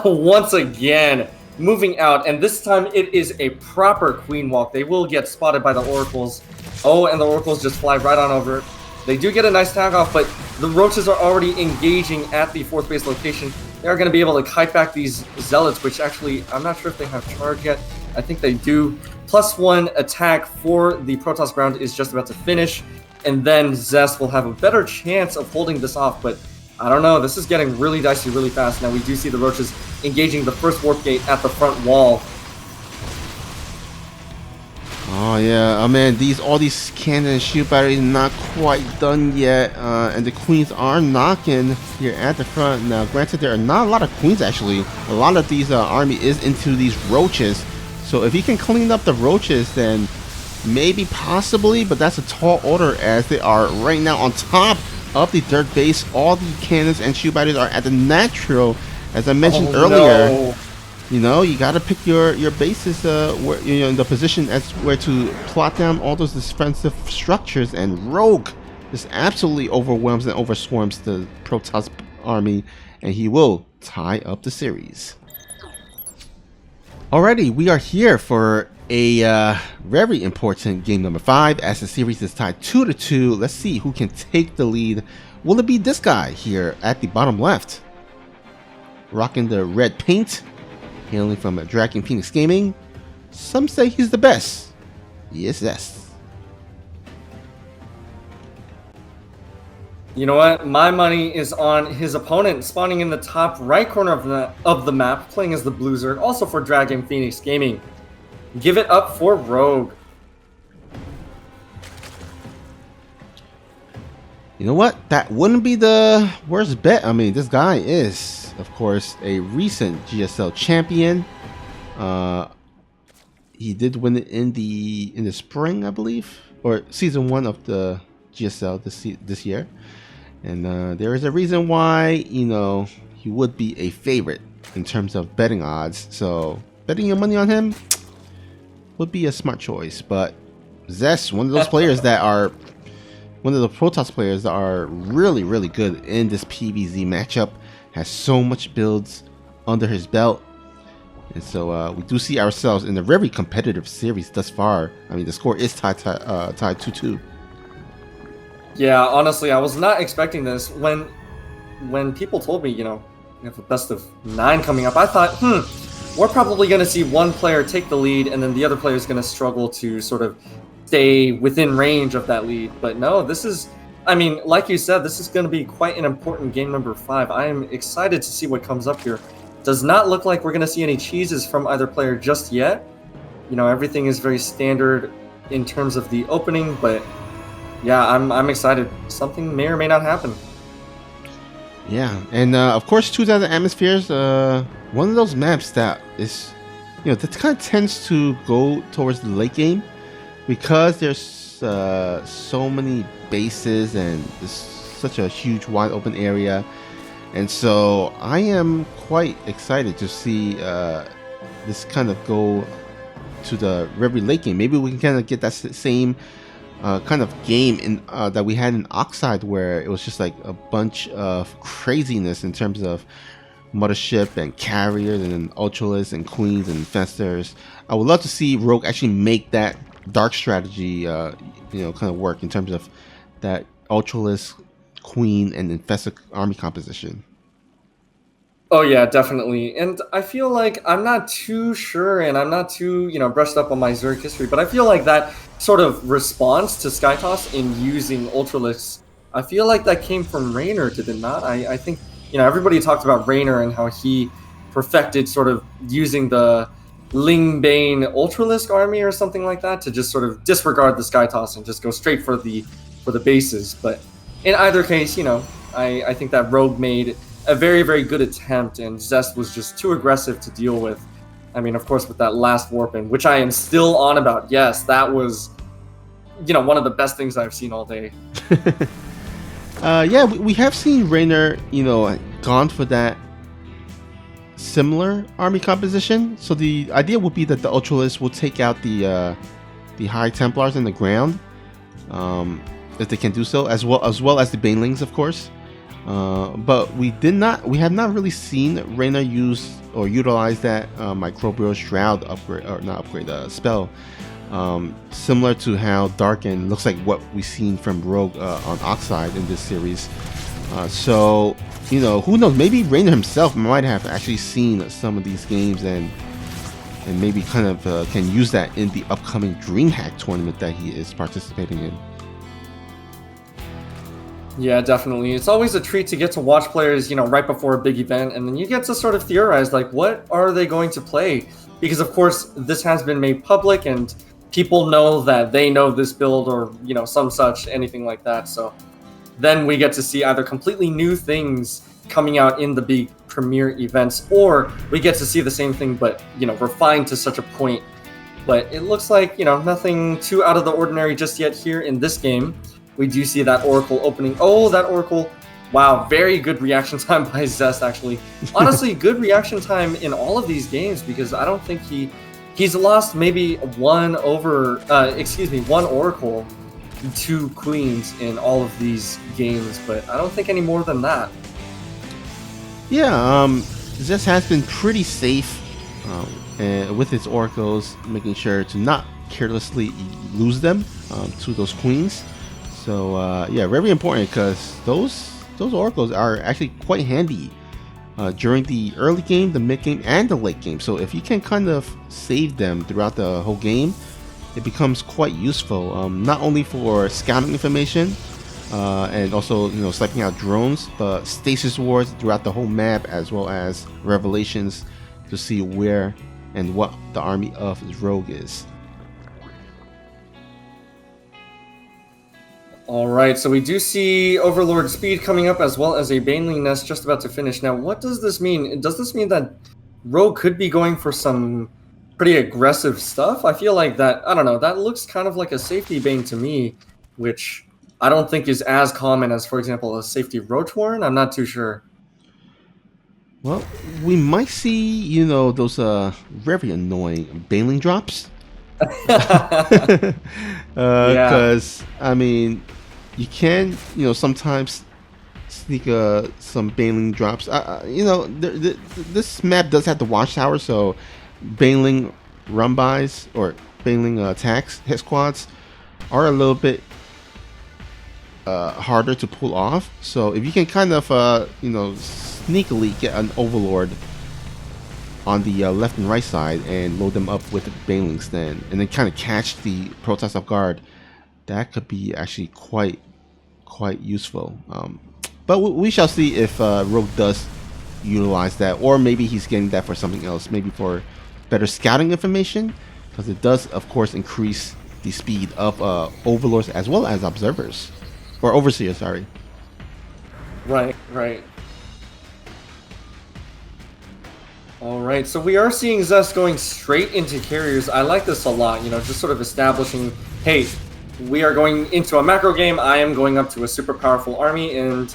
once again moving out, and this time it is a proper queen walk. They will get spotted by the Oracles. Oh, and the Oracles just fly right on over. They do get a nice tag off, but the roaches are already engaging at the 4th base location. They are going to be able to kite back these Zealots, which actually, I'm not sure if they have charge yet. I think they do. +1 attack for the Protoss ground is just about to finish, and then Zest will have a better chance of holding this off, but I don't know. This is getting really dicey really fast. Now we do see the roaches engaging the first warp gate at the front wall. Oh yeah, man, all these cannon and shield batteries not quite done yet, and the queens are knocking here at the front. Now, granted, there are not a lot of queens actually. A lot of these army is into these roaches, so if he can clean up the roaches, then maybe possibly, but that's a tall order as they are right now on top of the dirt base. All the cannons and shield batteries are at the natural, as I mentioned earlier. No. You gotta pick your bases where in the position as where to plot down all those defensive structures, and Rogue just absolutely overwhelms and overswarms the Protoss army, and he will tie up the series. Alrighty, we are here for a very important game number 5 as the series is tied 2-2. Let's see who can take the lead. Will it be this guy here at the bottom left? Rocking the red paint, hailing from Dragon Phoenix Gaming. Some say he's the best. He is ZEST. You know what? My money is on his opponent, spawning in the top right corner of the map, playing as the Blue Zerg, also for Dragon Phoenix Gaming. Give it up for Rogue. You know what? That wouldn't be the worst bet. I mean, this guy is, of course, a recent GSL champion. He did win it in the spring, I believe, or season 1 of the GSL this year. And there is a reason why, you know, he would be a favorite in terms of betting odds. So betting your money on him would be a smart choice. But ZEST, one of those players that are, one of the Protoss players that are really, really good in this PvZ matchup, has so much builds under his belt. And so we do see ourselves in a very competitive series thus far. I mean, the score is tied 2-2. Yeah, honestly, I was not expecting this. When people told me, you know, we have a best of 9 coming up, I thought, we're probably going to see one player take the lead, and then the other player is going to struggle to sort of stay within range of that lead. But no, this is, I mean, like you said, this is going to be quite an important game number 5. I am excited to see what comes up here. Does not look like we're going to see any cheeses from either player just yet. You know, everything is very standard in terms of the opening, but yeah, I'm excited. Something may or may not happen. Yeah, and of course, 2,000 Atmospheres, one of those maps that is, you know, that kind of tends to go towards the late game because there's so many bases and there's such a huge wide open area. And so I am quite excited to see this kind of go to the very late game. Maybe we can kind of get that same kind of game in that we had in Oxide, where it was just like a bunch of craziness in terms of Mothership and Carriers and Ultralists and Queens and Infestors. I would love to see Rogue actually make that dark strategy, you know, kind of work in terms of that Ultralist, Queen, and Infestor army composition. Oh yeah, definitely. And I feel like I'm not too sure, and I'm not too, you know, brushed up on my Zerg history, but I feel like that sort of response to Skytoss in using Ultralists, I feel like that came from Raynor, did it not? I think, you know, everybody talked about Raynor and how he perfected sort of using the Lingbane Ultralisk army or something like that to just sort of disregard the Skytoss and just go straight for the bases. But in either case, you know, I think that Rogue made a very, very good attempt, and ZEST was just too aggressive to deal with. I mean, of course, with that last warp-in, which I am still on about. Yes, that was, you know, one of the best things I've seen all day. Yeah, we have seen Raynor, you know, gone for that similar army composition. So the idea would be that the Ultralists will take out the High Templars in the ground, if they can do so, as well as the Banelings, of course. But we have not really seen Raynor use or utilize that Microbial Shroud upgrade, or not upgrade, spell, similar to how Darken looks like what we've seen from Rogue on Oxide in this series. So, you know, who knows, maybe Raynor himself might have actually seen some of these games and maybe kind of can use that in the upcoming DreamHack tournament that he is participating in. Yeah, definitely. It's always a treat to get to watch players, you know, right before a big event, and then you get to sort of theorize, like, what are they going to play? Because, of course, this has been made public, and people know that they know this build or, you know, some such, anything like that. So then we get to see either completely new things coming out in the big premiere events, or we get to see the same thing, but, you know, refined to such a point. But it looks like, you know, nothing too out of the ordinary just yet here in this game. We do see that Oracle opening. Oh, that Oracle. Wow, very good reaction time by ZEST, actually. Honestly, good reaction time in all of these games, because I don't think he's lost maybe one Oracle 2 queens in all of these games, but I don't think any more than that. Yeah, ZEST has been pretty safe and with its oracles, making sure to not carelessly lose them to those queens. So yeah, very important because those oracles are actually quite handy during the early game, the mid game, and the late game. So if you can kind of save them throughout the whole game, it becomes quite useful. Not only for scouting information and also sniping out drones, but stasis wards throughout the whole map, as well as revelations to see where and what the army of his rogue is. Alright, so we do see Overlord Speed coming up, as well as a Baneling Nest just about to finish. Now, what does this mean? Does this mean that Rogue could be going for some pretty aggressive stuff? I feel like that, I don't know, that looks kind of like a safety Bane to me, which I don't think is as common as, for example, a safety Rotorn. I'm not too sure. Well, we might see, those very annoying Baneling drops. Because, I mean, you can, sometimes sneak some Baneling drops. This map does have the watchtower, so Baneling run-bys or Baneling attacks, hit squads, are a little bit harder to pull off. So if you can kind of, sneakily get an Overlord on the left and right side and load them up with the Banelings then, and then kind of catch the Protoss off guard, that could be actually quite useful. But we shall see if Rogue does utilize that, or maybe he's getting that for something else, maybe for better scouting information, because it does, of course, increase the speed of Overlords as well as Observers, or Overseers, sorry. Right. Alright, so we are seeing ZEST going straight into carriers. I like this a lot, just sort of establishing, hey, we are going into a macro game, I am going up to a super powerful army, and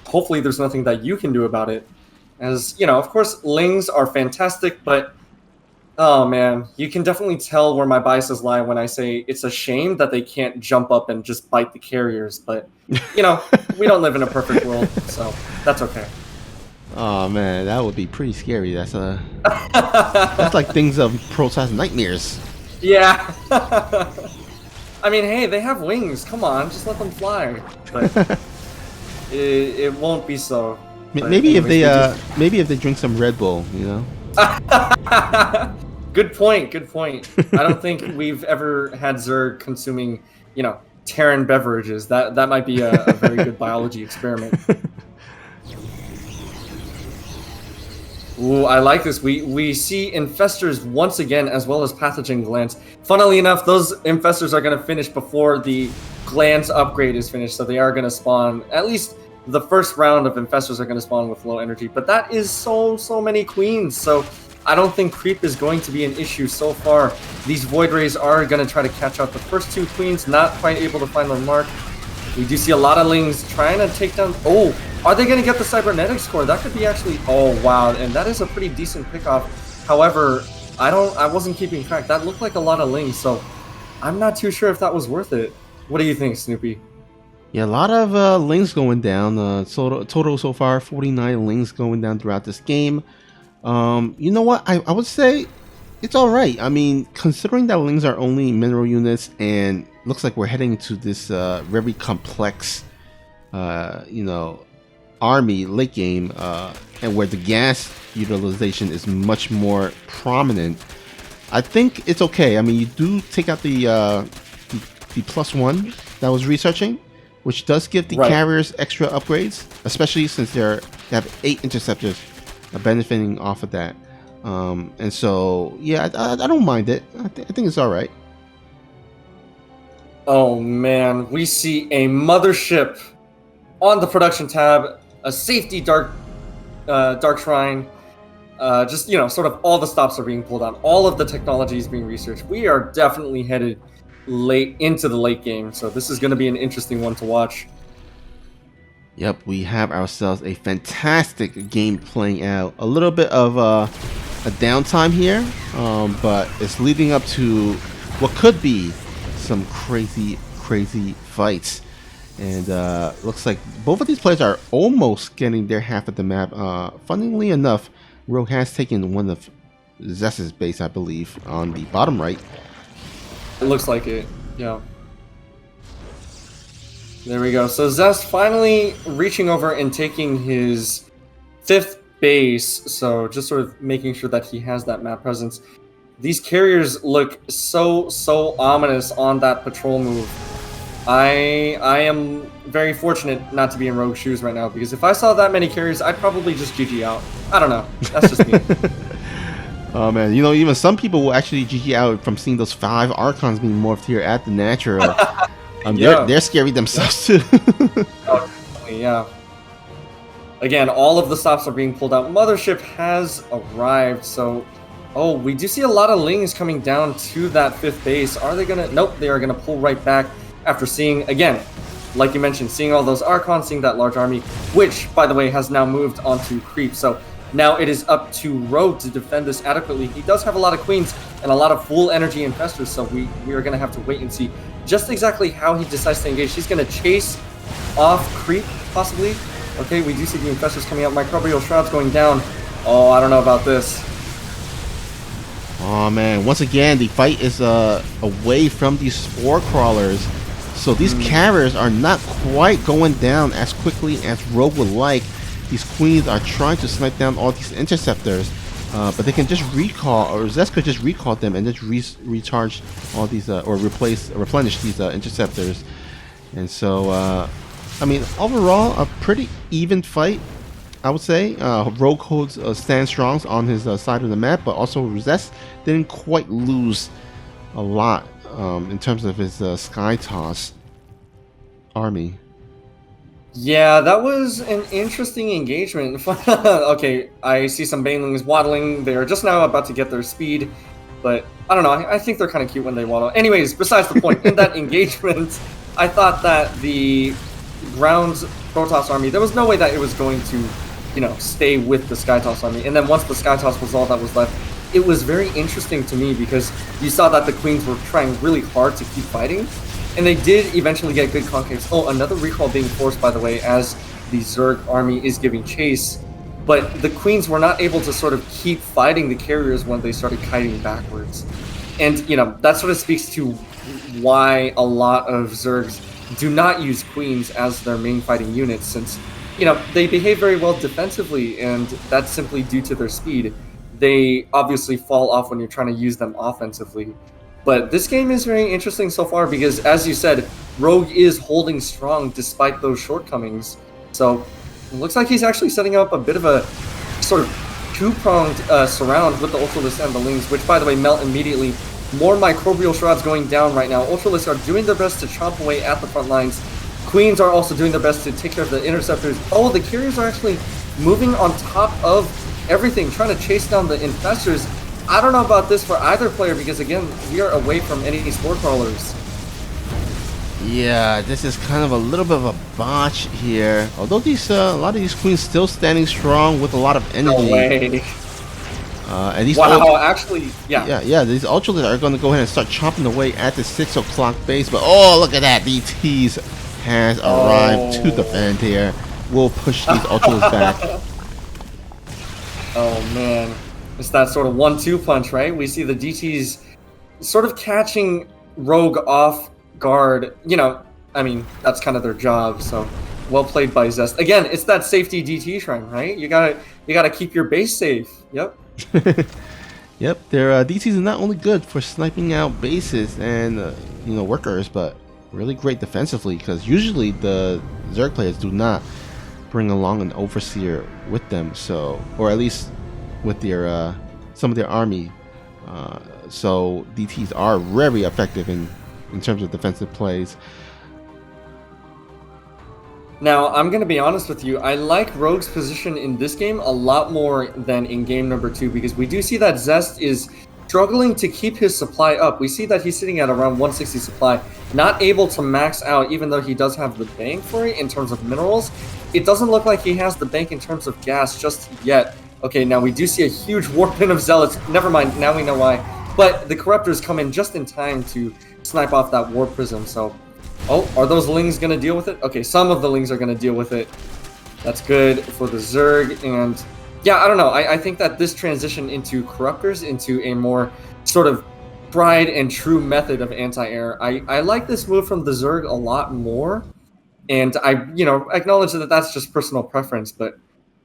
hopefully there's nothing that you can do about it. As, of course, Lings are fantastic, but, oh man, you can definitely tell where my biases lie when I say it's a shame that they can't jump up and just bite the carriers, but, we don't live in a perfect world, so that's okay. Oh man, that would be pretty scary. That's that's like things of Protoss nightmares. Yeah. I mean, hey, they have wings. Come on, just let them fly. But it won't be so. Maybe maybe if they drink some Red Bull, Good point. I don't think we've ever had Zerg consuming, Terran beverages. That might be a very good biology experiment. Ooh, I like this. We see infestors once again, as well as pathogen glands. Funnily enough, those infestors are going to finish before the glands upgrade is finished, so they are going to spawn. At least the first round of infestors are going to spawn with low energy. But that is so many queens, so I don't think creep is going to be an issue so far. These Void Rays are going to try to catch out the first 2 queens, not quite able to find their mark. We do see a lot of Lings trying to take down... Oh, are they going to get the Cybernetics core? That could be actually... Oh, wow. And that is a pretty decent pickoff. However, I wasn't keeping track. That looked like a lot of Lings, so I'm not too sure if that was worth it. What do you think, Snoopy? Yeah, a lot of Lings going down. Total so far, 49 Lings going down throughout this game. You know what? I would say it's all right. I mean, considering that Lings are only mineral units and looks like we're heading to this very complex, army late game, and where the gas utilization is much more prominent, I think it's okay. I mean, you do take out the +1 that was researching, which does give the carriers extra upgrades, especially since they have 8 interceptors benefiting off of that. And so, yeah, I don't mind it. I think it's all right. Oh man, we see a mothership on the production tab, a safety dark shrine. Just sort of all the stops are being pulled out. All of the technology is being researched. We are definitely headed late into the late game, so this is going to be an interesting one to watch. Yep, we have ourselves a fantastic game playing out. A little bit of a downtime here, but it's leading up to what could be some crazy crazy fights. And looks like both of these players are almost getting their half of the map. Funnily enough, Rogue has taken one of ZEST's base, I believe, on the bottom right. It looks like it, yeah. There we go. So ZEST finally reaching over and taking his 5th base. So just sort of making sure that he has that map presence. These carriers look so ominous on that patrol move. I am very fortunate not to be in Rogue's shoes right now, because if I saw that many carriers, I'd probably just GG out. I don't know. That's just me. Oh man, you know, even some people will actually GG out from seeing those 5 Archons being morphed here at the natural. Yeah. They're scary themselves too. Oh, definitely, yeah. Again, all of the stops are being pulled out. Mothership has arrived, so... Oh, we do see a lot of Lings coming down to that 5th base. Are they gonna... Nope, they are gonna pull right back after seeing, again, like you mentioned, seeing all those Archons, seeing that large army, which, by the way, has now moved onto Creep. So now it is up to Rogue to defend this adequately. He does have a lot of Queens and a lot of full energy infestors, so we are going to have to wait and see just exactly how he decides to engage. He's going to chase off Creep, possibly. Okay, we do see the infestors coming out. Microbial Shrouds going down. Oh, I don't know about this. Oh man, once again, the fight is away from these Spore Crawlers. So these carriers are not quite going down as quickly as Rogue would like. These Queens are trying to snipe down all these Interceptors, but they can just recall, or ZEST could just recall them and just recharge all these, or replenish these Interceptors. And so, I mean, overall, a pretty even fight, I would say. Rogue holds stand strong on his side of the map, but also ZEST didn't quite lose a lot in terms of his Sky Toss army. Yeah, that was an interesting engagement. Okay, I see some Banelings waddling. They are just now about to get their speed, but I don't know. I think they're kind of cute when they waddle. Anyways, besides the point, in that engagement, I thought that the ground Protoss army, there was no way that it was going to, you know, stay with the Skytoss army. And then once the Skytoss was all that was left, it was very interesting to me because you saw that the Queens were trying really hard to keep fighting. And they did eventually get good concaves. Oh, another recall being forced, by the way, as the Zerg army is giving chase. But the Queens were not able to sort of keep fighting the carriers when they started kiting backwards. And, you know, that sort of speaks to why a lot of Zergs do not use Queens as their main fighting units, since, you know, they behave very well defensively, and that's simply due to their speed. They obviously fall off when you're trying to use them offensively. But this game is very interesting so far because, as you said, Rogue is holding strong despite those shortcomings. So it looks like he's actually setting up a bit of a sort of two-pronged surround with the Ultralisk and the Lings, which, by the way, melt immediately. More Microbial Shrouds going down right now. Ultralisk are doing their best to chomp away at the front lines. Queens are also doing their best to take care of the Interceptors. Oh, the Carriers are actually moving on top of everything, trying to chase down the Infestors. I don't know about this for either player because, again, we are away from any Spore Crawlers. Yeah, this is kind of a little bit of a botch here. Although these a lot of these Queens still standing strong with a lot of energy. No way. And these actually, yeah. Yeah, these Ultralists are going to go ahead and start chopping away at the 6 o'clock base. But oh, look at that. DTs has arrived to defend here. We'll push these Ultralists back. Oh, man. It's that sort of 1-2 punch, right? We see the DTs sort of catching Rogue off guard. You know, I mean, that's kind of their job, so well played by ZEST. Again, it's that safety DT shrine, right? You gotta keep your base safe. Yep. Yep, their DTs are not only good for sniping out bases and you know, workers, but really great defensively, because usually the Zerg players do not bring along an overseer with them, so, or at least with their some of their army, so DTs are very effective in terms of defensive plays. Now, I'm going to be honest with you, I like Rogue's position in this game a lot more than in game number 2, because we do see that ZEST is struggling to keep his supply up. We see that he's sitting at around 160 supply, not able to max out, even though he does have the bank for it in terms of minerals. It doesn't look like he has the bank in terms of gas just yet. Okay, now we do see a huge warpin of Zealots. Never mind, now we know why. But the Corruptors come in just in time to snipe off that War Prism, so Oh, are those Lings going to deal with it? Okay, some of the Lings are going to deal with it. That's good for the Zerg. And yeah, I don't know. I think that this transition into Corruptors, into a more sort of tried and true method of anti-air, I like this move from the Zerg a lot more. And I, acknowledge that that's just personal preference, but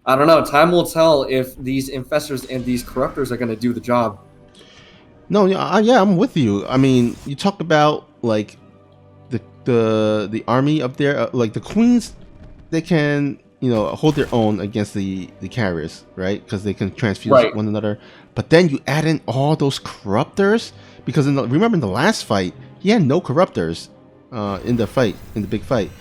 I don't know. Time will tell if these Infestors and these Corruptors are going to do the job. No, yeah, I'm with you. I mean, you talked about like the army up there, like the queens, they can hold their own against the carriers, right? Because they can transfuse Right. one another. But then you add in all those corruptors, because remember in the last fight he had no corruptors in the big fight,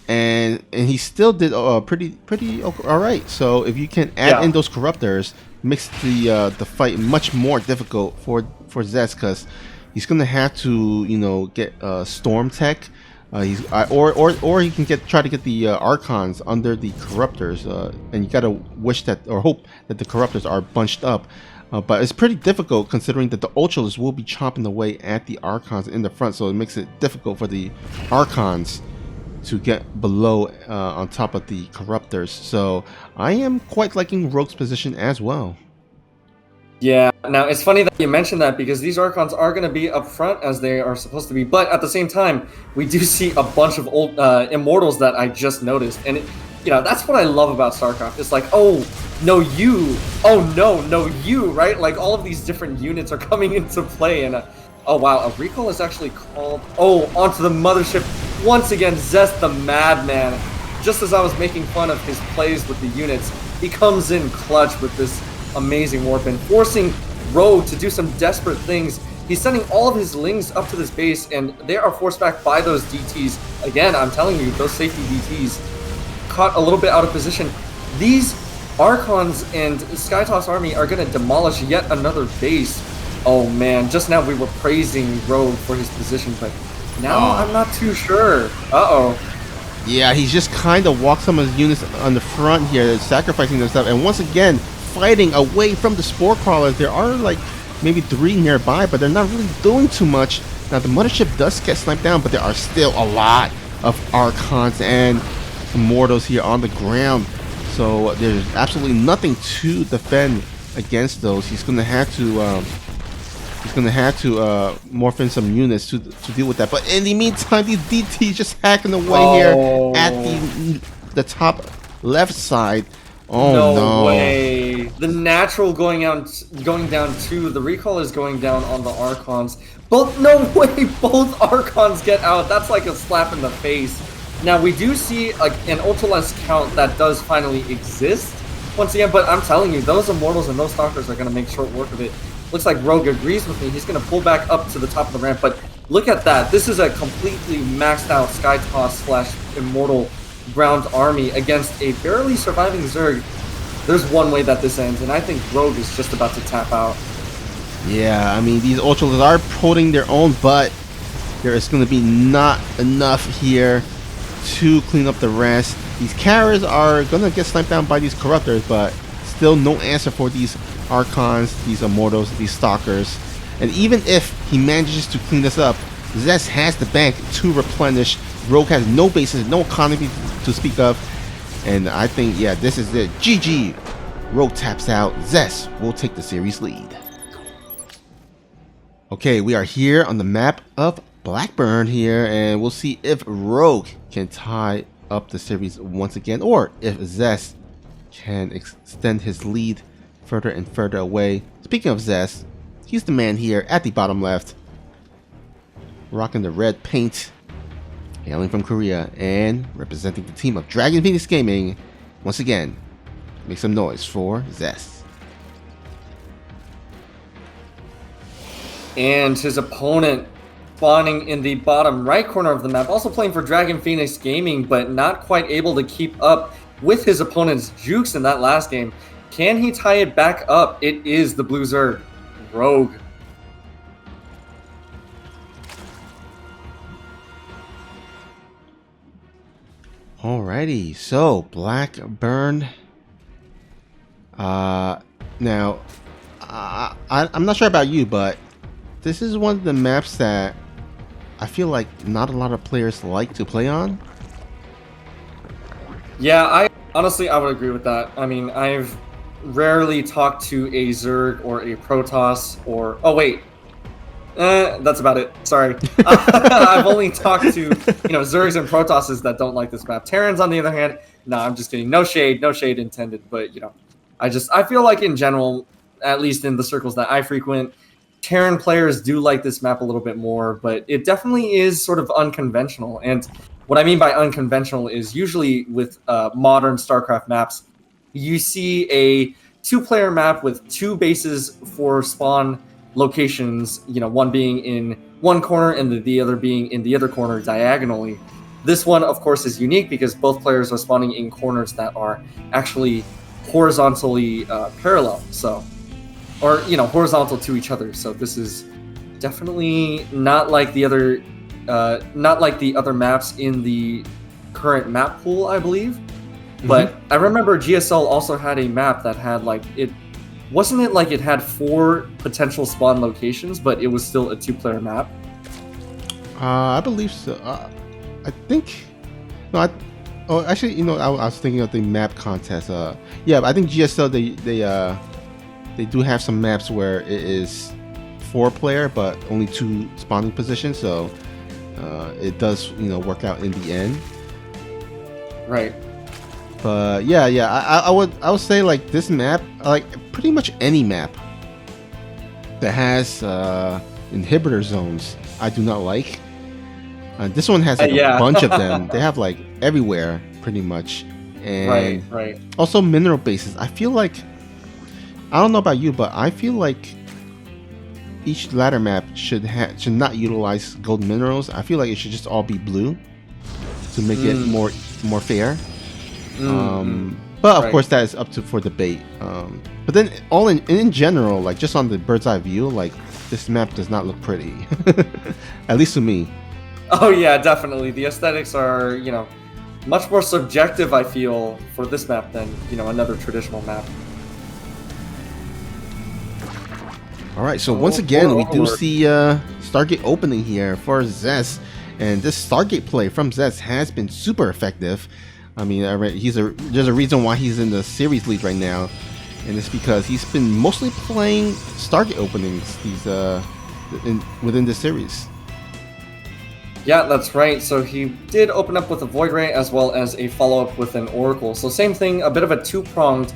and he still did pretty all right. So if you can add in those corruptors, makes the fight much more difficult for ZEST, because he's gonna have to get storm tech. Or he can try to get the archons under the corruptors, and you gotta wish that or hope that the corruptors are bunched up. But it's pretty difficult considering that the ultras will be chomping away at the archons in the front, so it makes it difficult for the archons to get below on top of the corruptors. So I am quite liking Rogue's position as well. Yeah, now it's funny that you mentioned that because these Archons are going to be up front as they are supposed to be, but at the same time, we do see a bunch of old Immortals that I just noticed, and that's what I love about StarCraft. It's like, oh, no you, oh no you, right? Like all of these different units are coming into play, and oh wow, a recall is actually called, oh, onto the mothership, once again, ZEST the Madman. Just as I was making fun of his plays with the units, he comes in clutch with this amazing warp and forcing Rogue to do some desperate things. He's sending all of his Lings up to this base, and they are forced back by those DTs. Again, I'm telling you, those safety DTs caught a little bit out of position. These Archons and Skytoss army are going to demolish yet another base. Oh man, just now we were praising Rogue for his position, but now I'm not too sure. Uh-oh. Yeah, he's just kind of walked some of his units on the front here, sacrificing themselves, and once again, fighting away from the spore crawlers. There are like maybe 3 nearby, but they're not really doing too much. Now the mothership does get sniped down, but there are still a lot of Archons and Immortals here on the ground. So there's absolutely nothing to defend against those. He's gonna have to morph in some units to deal with that. But in the meantime, these DTs just hacking away here at the top left side. Oh no way! The natural going down too. The recall is going down on the Archons. No way! Both Archons get out. That's like a slap in the face. Now we do see like an ultra-less count that does finally exist once again. But I'm telling you, those Immortals and those Stalkers are going to make short work of it. Looks like Rogue agrees with me. He's going to pull back up to the top of the ramp. But look at that! This is a completely maxed out Skytoss / Immortal ground army against a barely surviving Zerg. There's one way that this ends, and I think Rogue is just about to tap out. Yeah, I mean, these Ultras are holding their own, but there is going to be not enough here to clean up the rest. These carriers are going to get sniped down by these Corruptors, but still no answer for these Archons, these Immortals, these Stalkers. And even if he manages to clean this up, ZEST has the bank to replenish. Rogue has no bases, no economy to speak of. And I think, yeah, this is it. GG. Rogue taps out. ZEST will take the series lead. Okay, we are here on the map of Blackburn here, and we'll see if Rogue can tie up the series once again, or if ZEST can extend his lead further and further away. Speaking of ZEST, he's the man here at the bottom left, rocking the red paint, hailing from Korea and representing the team of Dragon Phoenix Gaming. Once again, make some noise for ZEST. And his opponent spawning in the bottom right corner of the map, also playing for Dragon Phoenix Gaming, but not quite able to keep up with his opponent's jukes in that last game. Can he tie it back up? It is the Blue Zerg, Rogue. Alrighty, so Blackburn. Now, I'm not sure about you, but this is one of the maps that I feel like not a lot of players like to play on. Yeah, I honestly I would agree with that. I mean, I've rarely talked to a Zerg or a Protoss or that's about it. Sorry. I've only talked to, Zergs and Protosses that don't like this map. Terrans, on the other hand, no, I'm just kidding. No shade intended. But, I feel like in general, at least in the circles that I frequent, Terran players do like this map a little bit more, but it definitely is sort of unconventional. And what I mean by unconventional is usually with modern StarCraft maps, you see a two-player map with two bases for spawn locations, one being in one corner and the other being in the other corner diagonally. This one, of course, is unique because both players are spawning in corners that are actually horizontally parallel, or horizontal to each other. So this is definitely not like the other maps in the current map pool, I believe. But I remember GSL also had a map that had it had 4 potential spawn locations, but it was still a 2-player map. I believe so. I think. No, actually, I was thinking of the map contest. Yeah, I think GSL they do have some maps where it is 4-player, but only 2 spawning positions. So it does work out in the end. Right. But yeah, I would say like this map, like pretty much any map that has inhibitor zones, I do not like. This one has like a bunch of them. They have like everywhere pretty much, and right. Also mineral bases. I feel like, I don't know about you, but I feel like each ladder map should not utilize gold minerals. I feel like it should just all be blue to make it more fair. But of course that is up for debate. But then in general, like just on the bird's eye view, like this map does not look pretty. At least to me. Oh yeah, definitely. The aesthetics are, much more subjective, I feel, for this map than, another traditional map. All right, so once again, we do see Stargate opening here for ZEST, and this Stargate play from ZEST has been super effective. I mean, there's a reason why he's in the series lead right now, and it's because he's been mostly playing Stargate openings within the series. Yeah, that's right. So he did open up with a Void Ray as well as a follow-up with an Oracle. So same thing, a bit of a two-pronged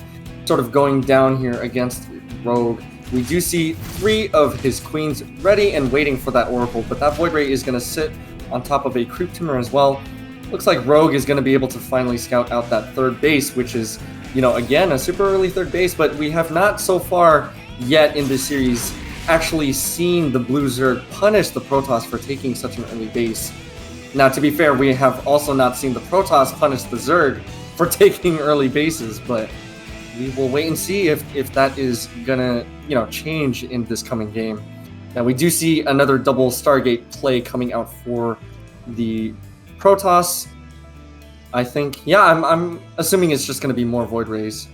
sort of going down here against Rogue. We do see 3 of his queens ready and waiting for that Oracle, but that Void Ray is going to sit on top of a Creep Timber as well. Looks like Rogue is going to be able to finally scout out that 3rd base, which is, again, a super early 3rd base, but we have not so far yet in this series actually seen the Blue Zerg punish the Protoss for taking such an early base. Now, to be fair, we have also not seen the Protoss punish the Zerg for taking early bases, but we will wait and see if that is gonna, change in this coming game. Now, we do see another double Stargate play coming out for the Protoss. I think, I'm assuming it's just gonna be more Void Rays.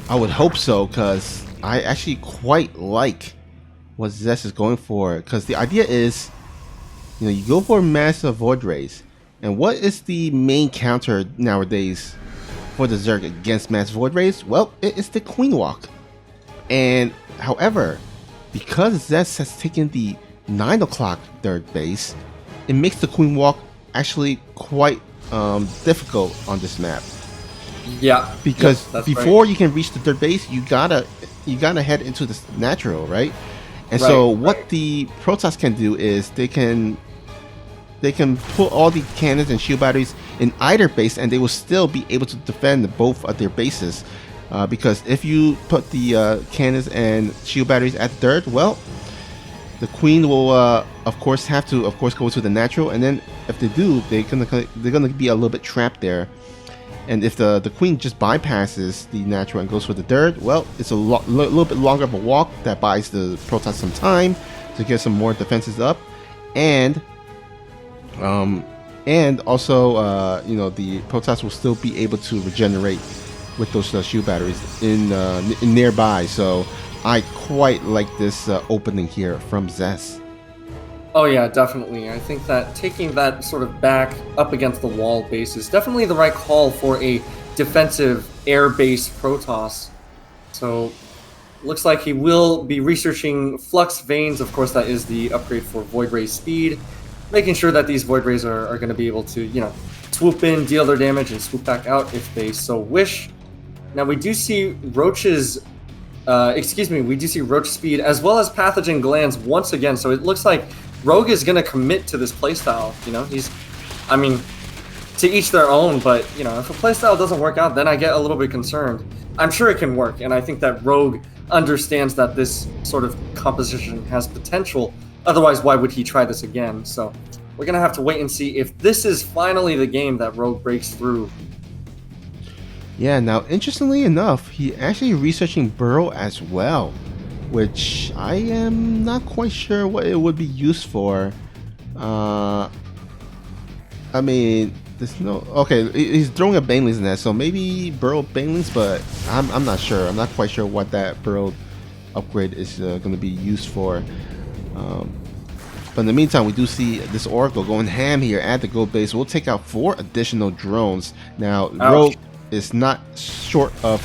I would hope so, because I actually quite like what ZEST is going for, because the idea is, you go for massive Void Rays, and what is the main counter nowadays for the Zerg against massive Void Rays? Well, it's the Queen Walk. And however, because ZEST has taken the 9 o'clock 3rd base, it makes the Queen Walk actually quite difficult on this map. Yeah, because before you can reach the 3rd base, you gotta head into the natural, right? And so what the Protoss can do is they can put all the cannons and shield batteries in either base, and they will still be able to defend both of their bases. Because if you put the cannons and shield batteries at 3rd, well, the Queen will of course have to go to the natural, and then if they do, they're gonna be a little bit trapped there. And if the Queen just bypasses the natural and goes for the 3rd, well, it's a little bit longer of a walk that buys the Protoss some time to get some more defenses up, and also the Protoss will still be able to regenerate with those shield batteries in nearby. So I quite like this opening here from ZEST. Oh yeah, definitely. I think that taking that sort of back up against the wall base is definitely the right call for a defensive air-based Protoss. So looks like he will be researching Flux Veins. Of course, that is the upgrade for Void Ray speed, making sure that these Void Rays are going to be able to, you know, swoop in, deal their damage, and swoop back out if they so wish. Now we do see Roach's, we do see Roach speed as well as Pathogen Glands once again. So it looks like Rogue is going to commit to this playstyle. You know, I mean, to each their own, but, you know, if a playstyle doesn't work out, then I get a little bit concerned. I'm sure it can work, and I think that Rogue understands that this sort of composition has potential. Otherwise, why would he try this again? So we're going to have to wait and see if this is finally the game that Rogue breaks through. Yeah, now, interestingly enough, he actually researching Burrow as well, which I am not quite sure what it would be used for. I mean, there's no... Okay, he's throwing a Baneling's Nest, so maybe Burrow Banelings, but I'm not sure. I'm not quite sure what that Burrow upgrade is going to be used for. But in the meantime, we do see this Oracle going ham here at the gold base. We'll take out 4 additional drones. Now, Rogue is not short of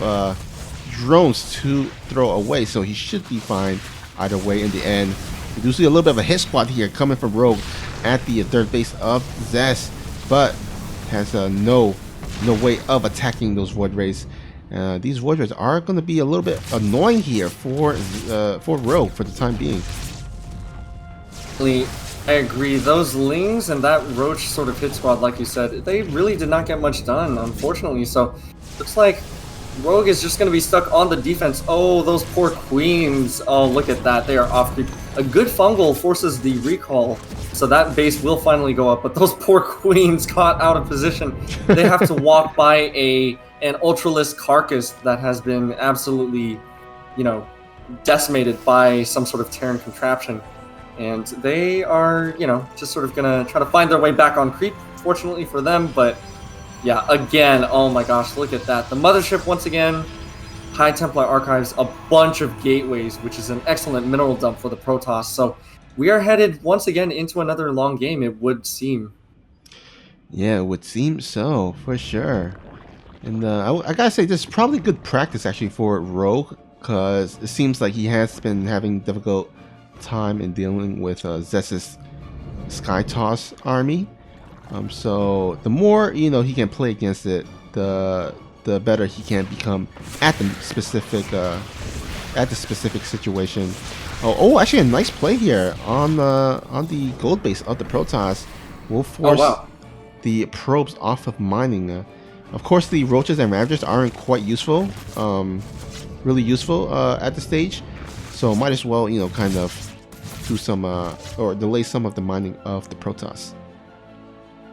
drones to throw away, so he should be fine either way in the end. We do see a little bit of a hit squad here coming from Rogue at the third base of ZEST, but has no way of attacking those Void Rays. These Void Rays are going to be a little bit annoying here for Rogue for the time being. I agree. Those Lings and that Roach sort of hit squad, like you said, they really did not get much done, unfortunately. So looks like Rogue is just going to be stuck on the defense. Oh, those poor Queens. Oh, look at that. They are off creep. A good fungal forces the recall, so that base will finally go up. But those poor Queens caught out of position. They have to walk by an Ultralisk carcass that has been absolutely, you know, decimated by some sort of Terran contraption. And they are, you know, just sort of gonna try to find their way back on creep, fortunately for them. But yeah, again, oh my gosh, look at that. The mothership once again, High Templar Archives, a bunch of gateways, which is an excellent mineral dump for the Protoss. So we are headed once again into another long game, it would seem. Yeah, it would seem so, for sure. And I gotta say, this is probably good practice actually for Rogue, because it seems like he has been having difficult time in dealing with ZEST's Sky Toss army. So the more, you know, he can play against it, the better he can become at the specific situation. Oh, actually a nice play here on the gold base of the Protoss. Will force the probes off of mining. Of course, the Roaches and Ravagers aren't quite useful, really useful at this stage. So might as well, you know, kind of do some or delay some of the mining of the Protoss.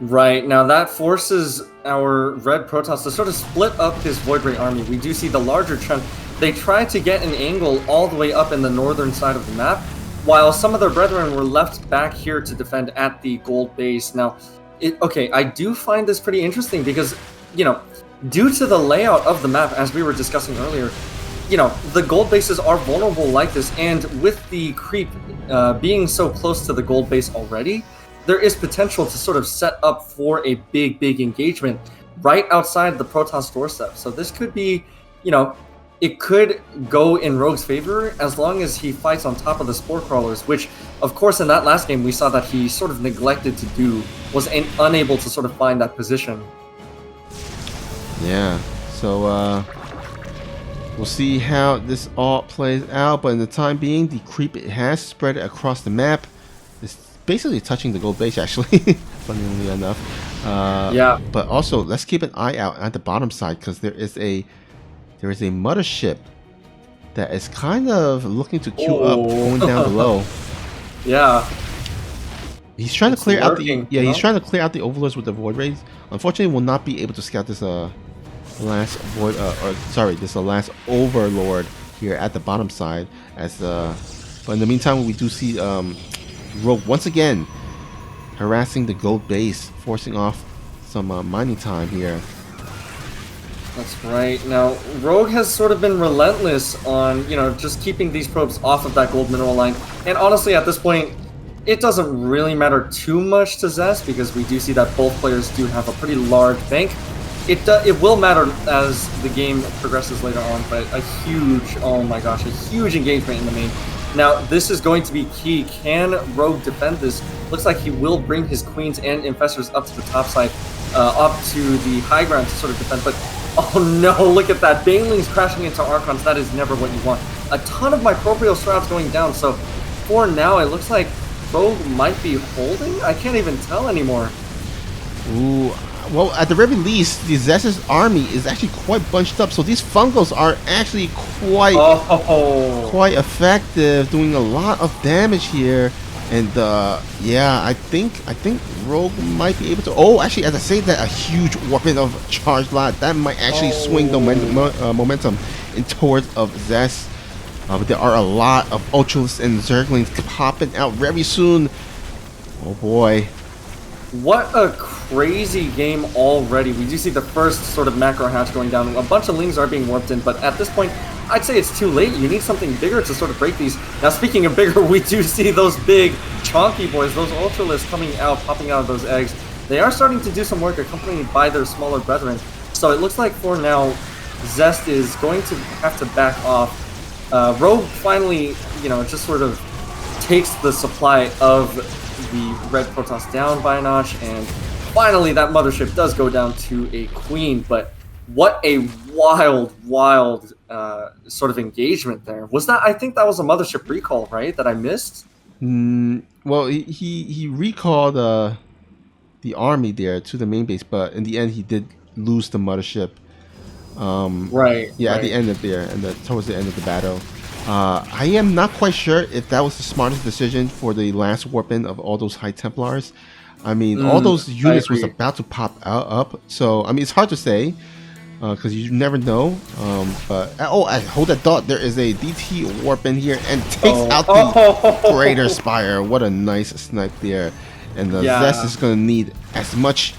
Right, now that forces our red Protoss to sort of split up his Void Ray army. We do see the larger chunk. They tried to get an angle all the way up in the northern side of the map, while some of their brethren were left back here to defend at the gold base. Now, I do find this pretty interesting because, you know, due to the layout of the map, as we were discussing earlier, you know, the gold bases are vulnerable like this, and with the creep being so close to the gold base already, there is potential to sort of set up for a big engagement right outside the Protoss doorstep. So this could be, you know, it could go in Rogue's favor as long as he fights on top of the Spore Crawlers, which, of course, in that last game we saw that he sort of neglected to do, was unable to sort of find that position. Yeah, so we'll see how this all plays out, but in the time being, the creep has spread across the map. It's basically touching the gold base, actually, funnily enough. Yeah. But also, let's keep an eye out at the bottom side, because there is a mothership that is kind of looking to queue up, going down below. Yeah. He's trying to clear out the he's trying to clear out the overlords with the Void Rays. Unfortunately, will not be able to scout this last overlord here at the bottom side. But in the meantime, we do see Rogue once again harassing the gold base, forcing off some mining time here. That's right. Now, Rogue has sort of been relentless on, you know, just keeping these probes off of that gold mineral line. And honestly, at this point, it doesn't really matter too much to ZEST because we do see that both players do have a pretty large bank. It will matter as the game progresses later on, but a huge, oh my gosh, a huge engagement in the main. Now, this is going to be key. Can Rogue defend this? Looks like he will bring his queens and infestors up to the top side, up to the high ground to sort of defend, but oh no, look at that. Banelings crashing into Archons, that is never what you want. A ton of Microbial Shrouds going down, so for now, it looks like Rogue might be holding? I can't even tell anymore. Ooh, well, at the very least, the ZEST's army is actually quite bunched up, so these fungos are actually quite effective, doing a lot of damage here. And yeah, I think Rogue might be able to. Oh, actually, as I say that, a huge weapon of charge lot that might actually swing the momentum in towards of ZEST. But there are a lot of Ultralists and Zerglings popping out very soon. Oh boy. What a crazy game already. We do see the first sort of macro hatch going down. A bunch of Lings are being warped in, but at this point, I'd say it's too late. You need something bigger to sort of break these. Now, speaking of bigger, we do see those big chonky boys, those Ultralists coming out, popping out of those eggs. They are starting to do some work accompanied by their smaller brethren. So it looks like for now, ZEST is going to have to back off. Rogue finally, just sort of takes the supply of the red Protoss down by a notch, and finally that mothership does go down to a queen. But what a wild sort of engagement there. Was that, I think that was a mothership recall, right, that I missed? Well, he recalled the army there to the main base, but in the end he did lose the mothership. Right. Yeah, at the end of there, and towards the end of the battle. I am not quite sure if that was the smartest decision for the last warp-in of all those High Templars. I mean, all those units was about to pop up, so I mean, it's hard to say because you never know. But I hold that thought. There is a DT warp-in here and takes out the Greater Spire. What a nice snipe there, and the ZEST is going to need as much,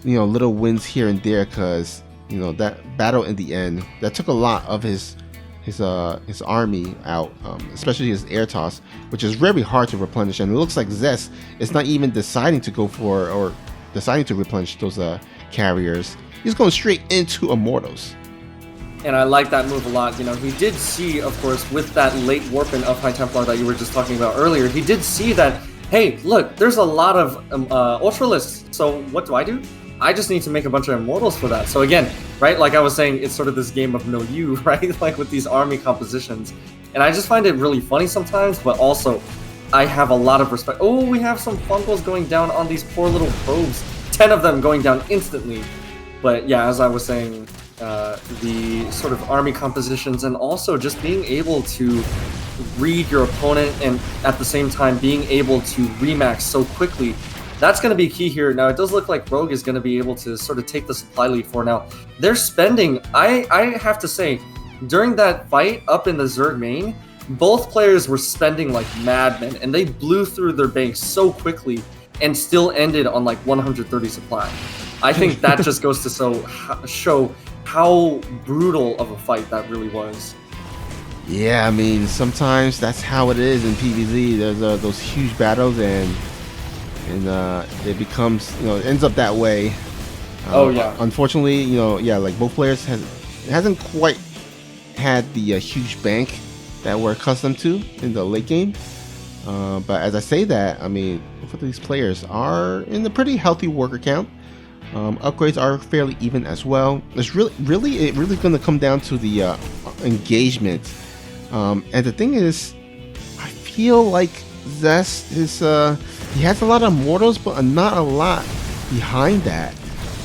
little wins here and there because. That battle in the end that took a lot of his army out, especially his air toss, which is very hard to replenish. And it looks like ZEST is not even deciding to go for or deciding to replenish those carriers. He's going straight into Immortals. And I like that move a lot. He did see, of course, with that late warp-in of High Templar that you were just talking about earlier, he did see that, hey, look, there's a lot of Ultralists. So what do? I just need to make a bunch of Immortals for that. So again, right, like I was saying, it's sort of this game of milieu, right? Like with these army compositions. And I just find it really funny sometimes, but also I have a lot of respect. Oh, we have some Funkles going down on these poor little probes. 10 of them going down instantly. But yeah, as I was saying, the sort of army compositions and also just being able to read your opponent and at the same time being able to remax so quickly. That's going to be key here. Now, it does look like Rogue is going to be able to sort of take the supply lead for now. They're spending, I have to say, during that fight up in the Zerg main, both players were spending like madmen, and they blew through their banks so quickly and still ended on like 130 supply. I think that just goes to show how brutal of a fight that really was. Yeah, I mean, sometimes that's how it is in PvZ. There's those huge battles, and it becomes, it ends up that way. Unfortunately, like both players hasn't quite had the huge bank that we're accustomed to in the late game. But as I say that, I mean, both of these players are in a pretty healthy worker count. Upgrades are fairly even as well. It's really going to come down to the engagement. And the thing is, I feel like ZEST is he has a lot of mortals, but not a lot behind that.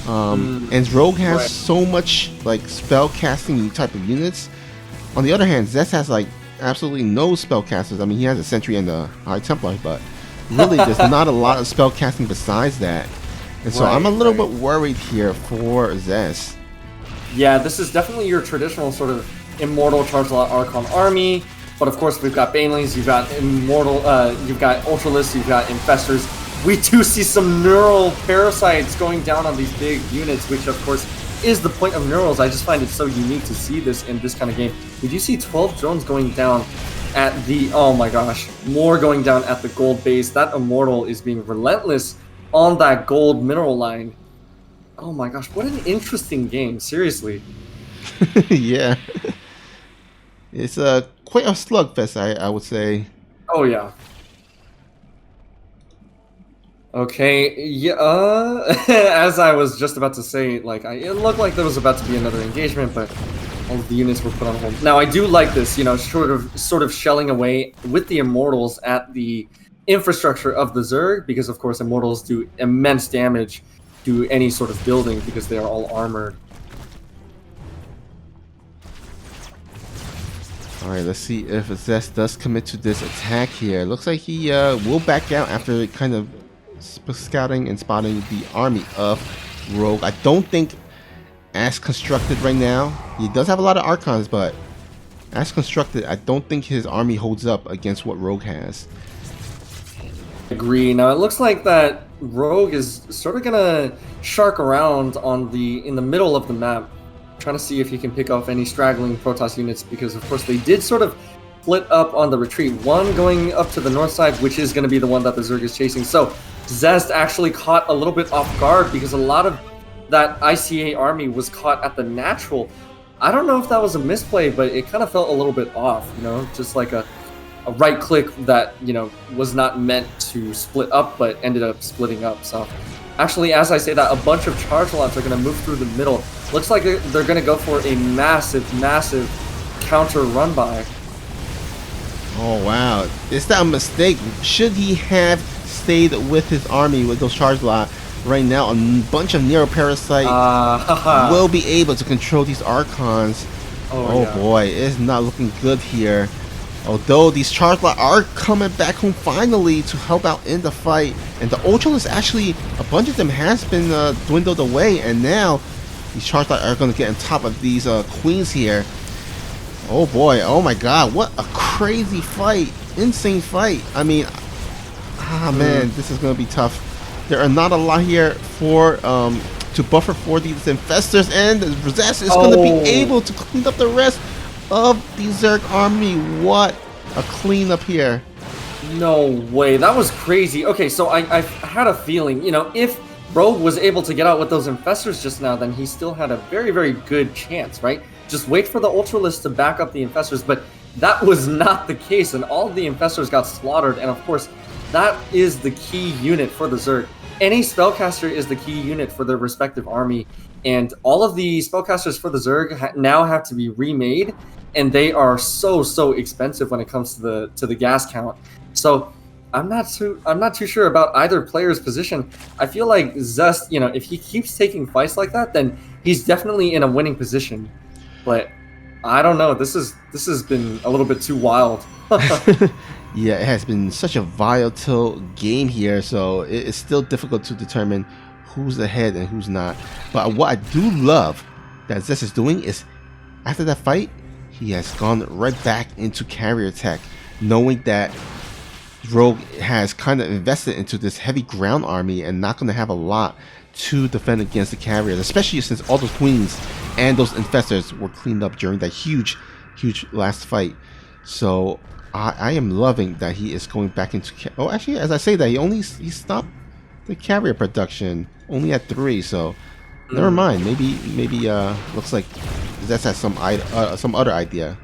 And Rogue has so much like spell casting type of units. On the other hand, ZEST has like absolutely no spell casters. I mean, he has a Sentry and a High Templar, but really there's not a lot of spell casting besides that. And so I'm a little bit worried here for ZEST. Yeah, this is definitely your traditional sort of Immortal Charge Lot Archon army. But of course, we've got Banelings, you've got Immortal, you've got Ultralists, you've got Infestors. We do see some Neural Parasites going down on these big units, which of course is the point of Neurals. I just find it so unique to see this in this kind of game. We do see 12 drones going down. at the, oh my gosh, more going down at the gold base. That Immortal is being relentless on that gold mineral line. Oh my gosh, what an interesting game, seriously. Yeah. It's quite a slugfest, I would say. Oh yeah. Okay, yeah, as I was just about to say, like, it looked like there was about to be another engagement, but all of the units were put on hold. Now, I do like this, you know, sort of shelling away with the Immortals at the infrastructure of the Zerg, because, of course, Immortals do immense damage to any sort of building because they are all armored. Alright, let's see if ZEST does commit to this attack here. Looks like he will back out after kind of scouting and spotting the army of Rogue. I don't think, as constructed right now, he does have a lot of Archons, but as constructed, I don't think his army holds up against what Rogue has. Agree. Now, it looks like that Rogue is sort of gonna shark around on in the middle of the map, trying to see if he can pick off any straggling Protoss units, because of course they did sort of split up on the retreat. One going up to the north side, which is going to be the one that the Zerg is chasing. So ZEST actually caught a little bit off guard because a lot of that ICA army was caught at the natural. I don't know if that was a misplay, but it kind of felt a little bit off, you know, just like a right click that, you know, was not meant to split up, but ended up splitting up. So actually, as I say that, a bunch of charge lots are going to move through the middle. Looks like they're going to go for a massive counter run by. Oh wow, is that a mistake? Should he have stayed with his army with those charge lots? Right now, a bunch of Nero Parasite will be able to control these Archons. Oh yeah. Boy, it's not looking good here. Although these charge lots are coming back home finally to help out in the fight, and the Ultralisk actually, a bunch of them has been dwindled away, and now these charge lots are going to get on top of these queens here. Oh boy, oh my god, what a crazy fight, insane fight. I mean, man, this is going to be tough. There are not a lot here for to buffer for these infestors, and ZEST is going to be able to clean up the rest of the Zerg army. What a cleanup here. No way, that was crazy. Okay, so I had a feeling, you know, if Rogue was able to get out with those infestors just now, then he still had a very good chance, right? Just wait for the Ultralisk to back up the infestors, but that was not the case, and all of the infestors got slaughtered, and of course, that is the key unit for the Zerg. Any spellcaster is the key unit for their respective army, and all of the spellcasters for the Zerg now have to be remade, and they are so expensive when it comes to the gas count. So I'm not too sure about either player's position. I feel like ZEST, you know, if he keeps taking fights like that, then he's definitely in a winning position. But I don't know. This has been a little bit too wild. Yeah, it has been such a volatile game here, so it's still difficult to determine who's ahead and who's not. But what I do love that ZEST is doing is, after that fight, he has gone right back into carrier tech, knowing that Rogue has kind of invested into this heavy ground army and not going to have a lot to defend against the carriers, especially since all those queens and those infestors were cleaned up during that huge last fight. So I am loving that he is going back into actually, as I say that, he stopped the carrier production only at 3, so never mind. Maybe looks like ZEST has some other idea.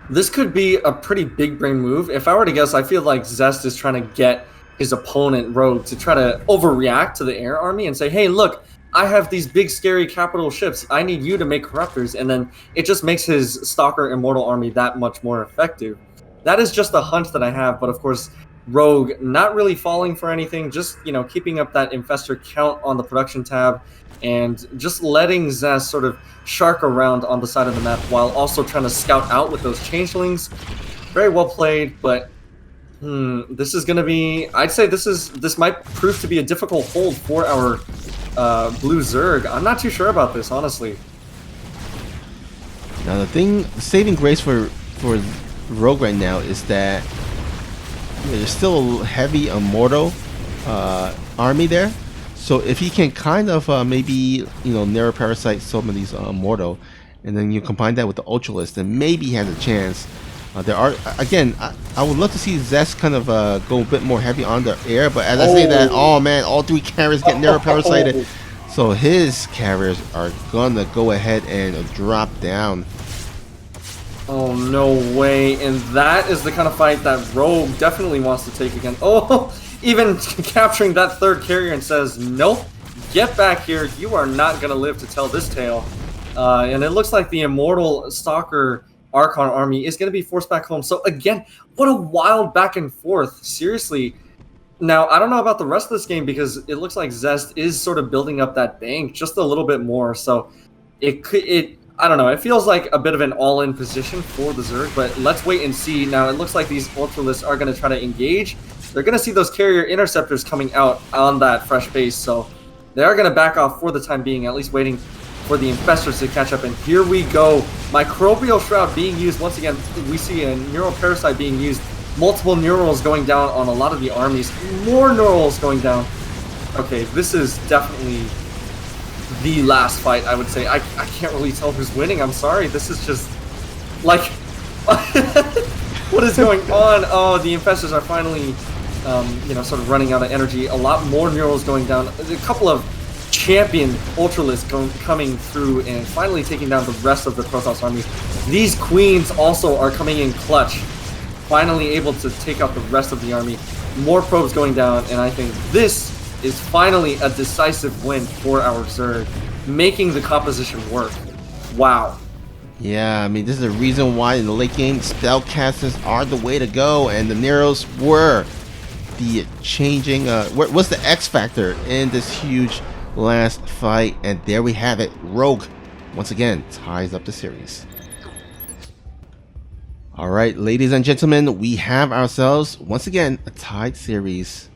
This could be a pretty big brain move. If I were to guess, I feel like ZEST is trying to get his opponent Rogue to try to overreact to the air army and say, hey, look, I have these big scary capital ships, I need you to make corruptors, and then it just makes his Stalker Immortal army that much more effective. That is just a hunch that I have, but of course, Rogue not really falling for anything, just, you know, keeping up that infestor count on the production tab, and just letting ZEST sort of shark around on the side of the map while also trying to scout out with those changelings. Very well played, but this is going to be, I'd say this might prove to be a difficult hold for our blue Zerg. I'm not too sure about this, honestly. Now the saving grace for Rogue right now is that there's still a heavy Immortal army there. So if he can kind of maybe, you know, narrow parasite some of these Immortal, and then you combine that with the Ultralisk, then maybe he has a chance There are, again, I would love to see Zest kind of go a bit more heavy on the air, but as I say that, oh man, all 3 carriers get narrow parasited. So his carriers are gonna go ahead and drop down. Oh, no way. And that is the kind of fight that Rogue definitely wants to take again. Oh, even capturing that 3rd carrier and says, nope, get back here. You are not going to live to tell this tale. And it looks like the Immortal Stalker Archon army is going to be forced back home. So again, what a wild back and forth. Seriously. Now, I don't know about the rest of this game because it looks like Zest is sort of building up that bank just a little bit more. So I don't know. It feels like a bit of an all-in position for the Zerg, but let's wait and see. Now, it looks like these Ultralists are going to try to engage. They're going to see those carrier interceptors coming out on that fresh base, so they are going to back off for the time being, at least waiting for the Infestors to catch up. And here we go. Microbial Shroud being used. Once again, we see a Neural Parasite being used. Multiple Neurals going down on a lot of the armies. More Neurals going down. Okay, this is definitely the last fight, I would say. I can't really tell who's winning. I'm sorry. This is just like what is going on? Oh, the Infestors are finally sort of running out of energy. A lot more Neurals going down. A couple of champion Ultralists coming through and finally taking down the rest of the Protoss army. These Queens also are coming in clutch, finally able to take out the rest of the army. More probes going down, and I think this is finally a decisive win for our Zerg, making the composition work. Wow. Yeah, I mean, this is the reason why in the late game, spellcasters are the way to go, and the Neros were the changing, what's the X factor in this huge last fight, and there we have it. Rogue, once again, ties up the series. All right, ladies and gentlemen, we have ourselves, once again, a tied series.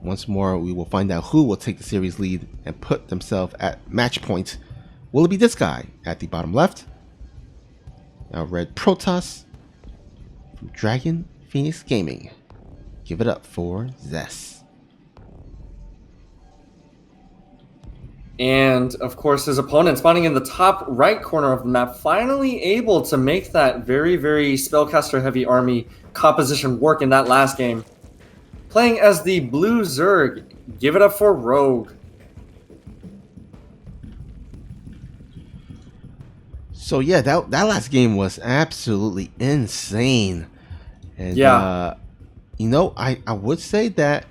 Once more, we will find out who will take the series lead and put themselves at match point. Will it be this guy at the bottom left? Our red Protoss from Dragon Phoenix Gaming. Give it up for ZEST. And of course, his opponent spawning in the top right corner of the map, finally able to make that very, very spellcaster heavy army composition work in that last game. Playing as the blue Zerg. Give it up for Rogue. So yeah, that last game was absolutely insane. And yeah, I would say that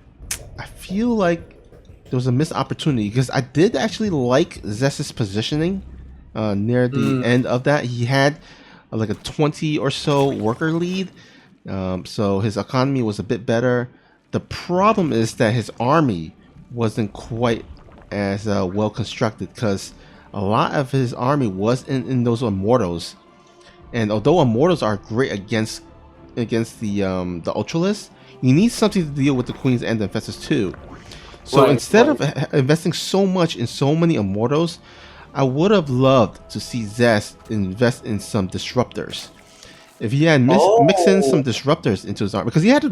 I feel like there was a missed opportunity because I did actually like Zest's positioning near the end of that. He had like a 20 or so worker lead, so his economy was a bit better. The problem is that his army wasn't quite as well constructed because a lot of his army was in those Immortals, and although Immortals are great against the Ultralists, you need something to deal with the Queens and the Infestors too. So instead of investing so much in so many Immortals, I would have loved to see Zest invest in some disruptors. If he had mixed in some disruptors into his army, because he had 3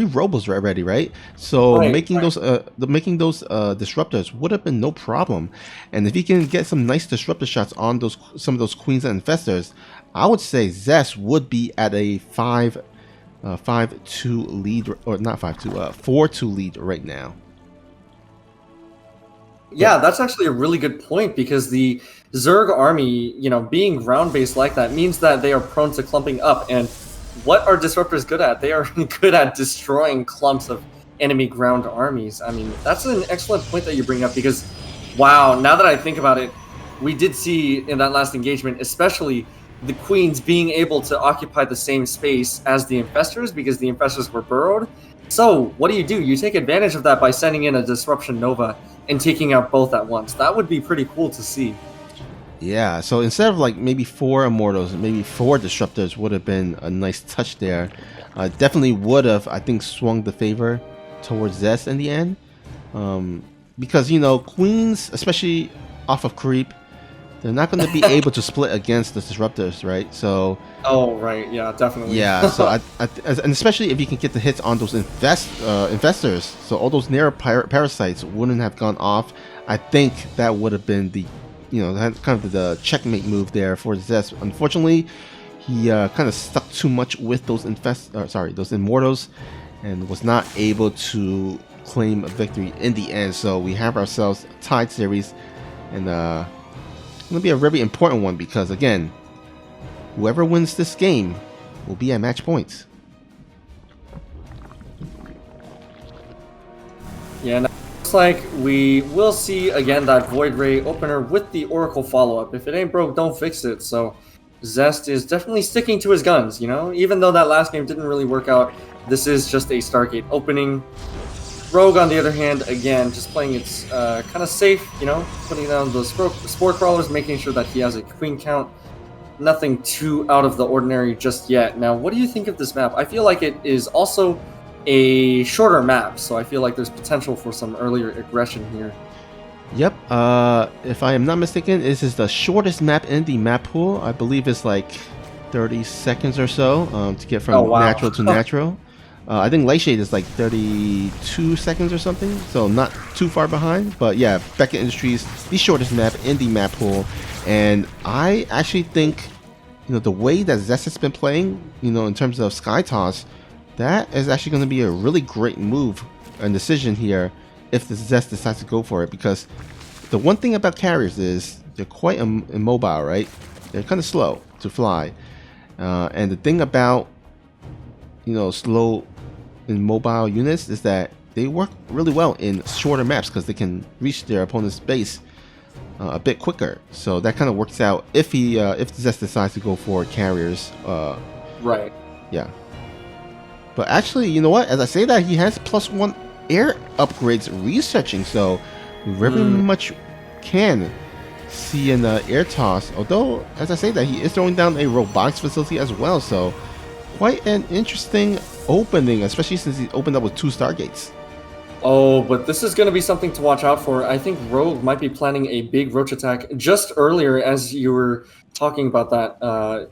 Robos already, right? So making those disruptors would have been no problem. And if he can get some nice disruptor shots on some of those Queens and Infestors, I would say Zest would be at a 5-2 lead, or not 5-2, 4-2 lead right now. Yeah, that's actually a really good point because the Zerg army, being ground-based like that means that they are prone to clumping up. And what are disruptors good at? They are good at destroying clumps of enemy ground armies. I mean, that's an excellent point that you bring up because, wow, now that I think about it, we did see in that last engagement, especially the Queens being able to occupy the same space as the Infestors because the Infestors were burrowed. So what do? You take advantage of that by sending in a Disruption Nova and taking out both at once. That would be pretty cool to see. Yeah, so instead of like maybe 4 Immortals, maybe 4 Disruptors would have been a nice touch there. Definitely would have, I think, swung the favor towards Zest in the end. Because, Queens, especially off of creep, they're not going to be able to split against the Disruptors, right? So. Oh, right. Yeah, definitely. Yeah, so and especially if you can get the hits on those Infestors, so all those narrow parasites wouldn't have gone off. I think that would have been the, kind of the checkmate move there for Zest. Unfortunately, he kind of stuck too much with those those immortals, and was not able to claim a victory in the end. So we have ourselves a tied series, and it's going to be a very important one because, again, whoever wins this game will be at match points. Yeah, and it looks like we will see again that Void Ray opener with the Oracle follow-up. If it ain't broke, don't fix it. So ZEST is definitely sticking to his guns, you know? Even though that last game didn't really work out, this is just a Stargate opening. Rogue, on the other hand, again, just playing it kind of safe, you know? Putting down the Spore Crawlers, making sure that he has a queen count. Nothing too out of the ordinary just yet. Now, what do you think of this map? I feel like it is also a shorter map, so I feel like there's potential for some earlier aggression here. Yep, if I am not mistaken, this is the shortest map in the map pool. I believe it's like 30 seconds or so to get from natural to natural. I think Lightshade is like 32 seconds or something, so not too far behind. But yeah, Beckett Industries, the shortest map in the map pool. And I actually think, you know, the way that ZEST has been playing, you know, in terms of Sky Toss, that is actually going to be a really great move and decision here if the ZEST decides to go for it. Because the one thing about carriers is they're quite immobile, right? They're kind of slow to fly. And the thing about, you know, slow immobile units is that they work really well in shorter maps because they can reach their opponent's base a bit quicker. So that kind of works out if the ZEST decides to go for carriers. Right. Yeah. But actually, you know what? As I say that, he has +1 air upgrades researching, so we very much can see an air toss. Although, as I say that, he is throwing down a robotics facility as well, so quite an interesting opening, especially since he opened up with 2 Stargates. Oh, but this is going to be something to watch out for. I think Rogue might be planning a big roach attack. Just earlier, as you were talking about that,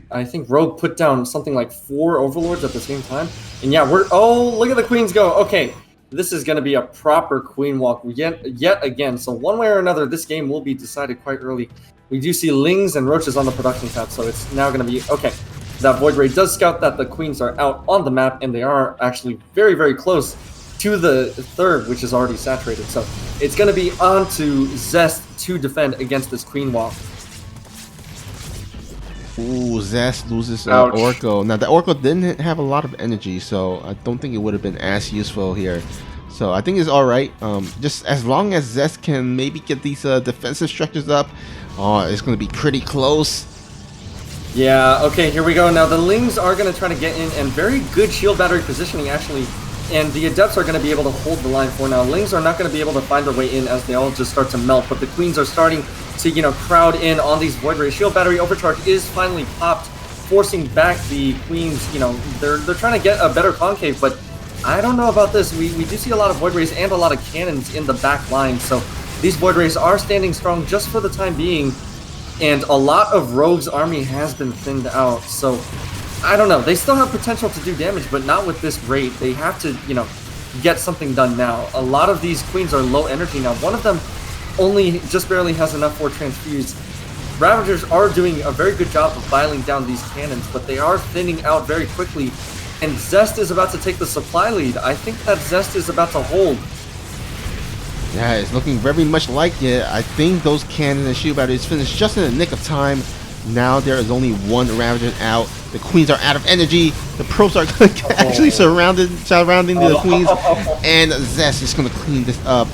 I think Rogue put down something like 4 Overlords at the same time. And yeah, oh, look at the Queens go. Okay, this is going to be a proper Queen walk yet again. So one way or another, this game will be decided quite early. We do see Lings and Roaches on the production tab, so it's now going to be, okay, that Void Ray does scout that the Queens are out on the map, and they are actually very, very close to the third, which is already saturated. So it's going to be on to ZEST to defend against this Queen walk. Ooh, ZEST loses Oracle. Now, the Oracle didn't have a lot of energy, so I don't think it would have been as useful here. So I think it's alright. Just as long as ZEST can maybe get these defensive structures up, it's going to be pretty close. Yeah, okay, here we go. Now, the Lings are going to try to get in, and very good shield battery positioning, actually. And the Adepts are going to be able to hold the line for now. Lings are not going to be able to find their way in as they all just start to melt, but the Queens are starting to, you know, crowd in on these Void Rays. Shield battery overcharge is finally popped, forcing back the Queens. You know, they're trying to get a better concave, but I don't know about this. We do see a lot of Void Rays and a lot of cannons in the back line, so these Void Rays are standing strong just for the time being, and a lot of Rogue's army has been thinned out, so I don't know. They still have potential to do damage, but not with this rate. They have to, you know, get something done now. A lot of these Queens are low energy now. One of them only just barely has enough for transfused. Ravagers are doing a very good job of filing down these cannons, but they are thinning out very quickly. And ZEST is about to take the supply lead. I think that ZEST is about to hold. Yeah, it's looking very much like it. I think those cannons and shield batteries finished just in the nick of time. Now there is only 1 Ravager out. The Queens are out of energy. The Probes are actually surrounding the Queens. And ZEST is going to clean this up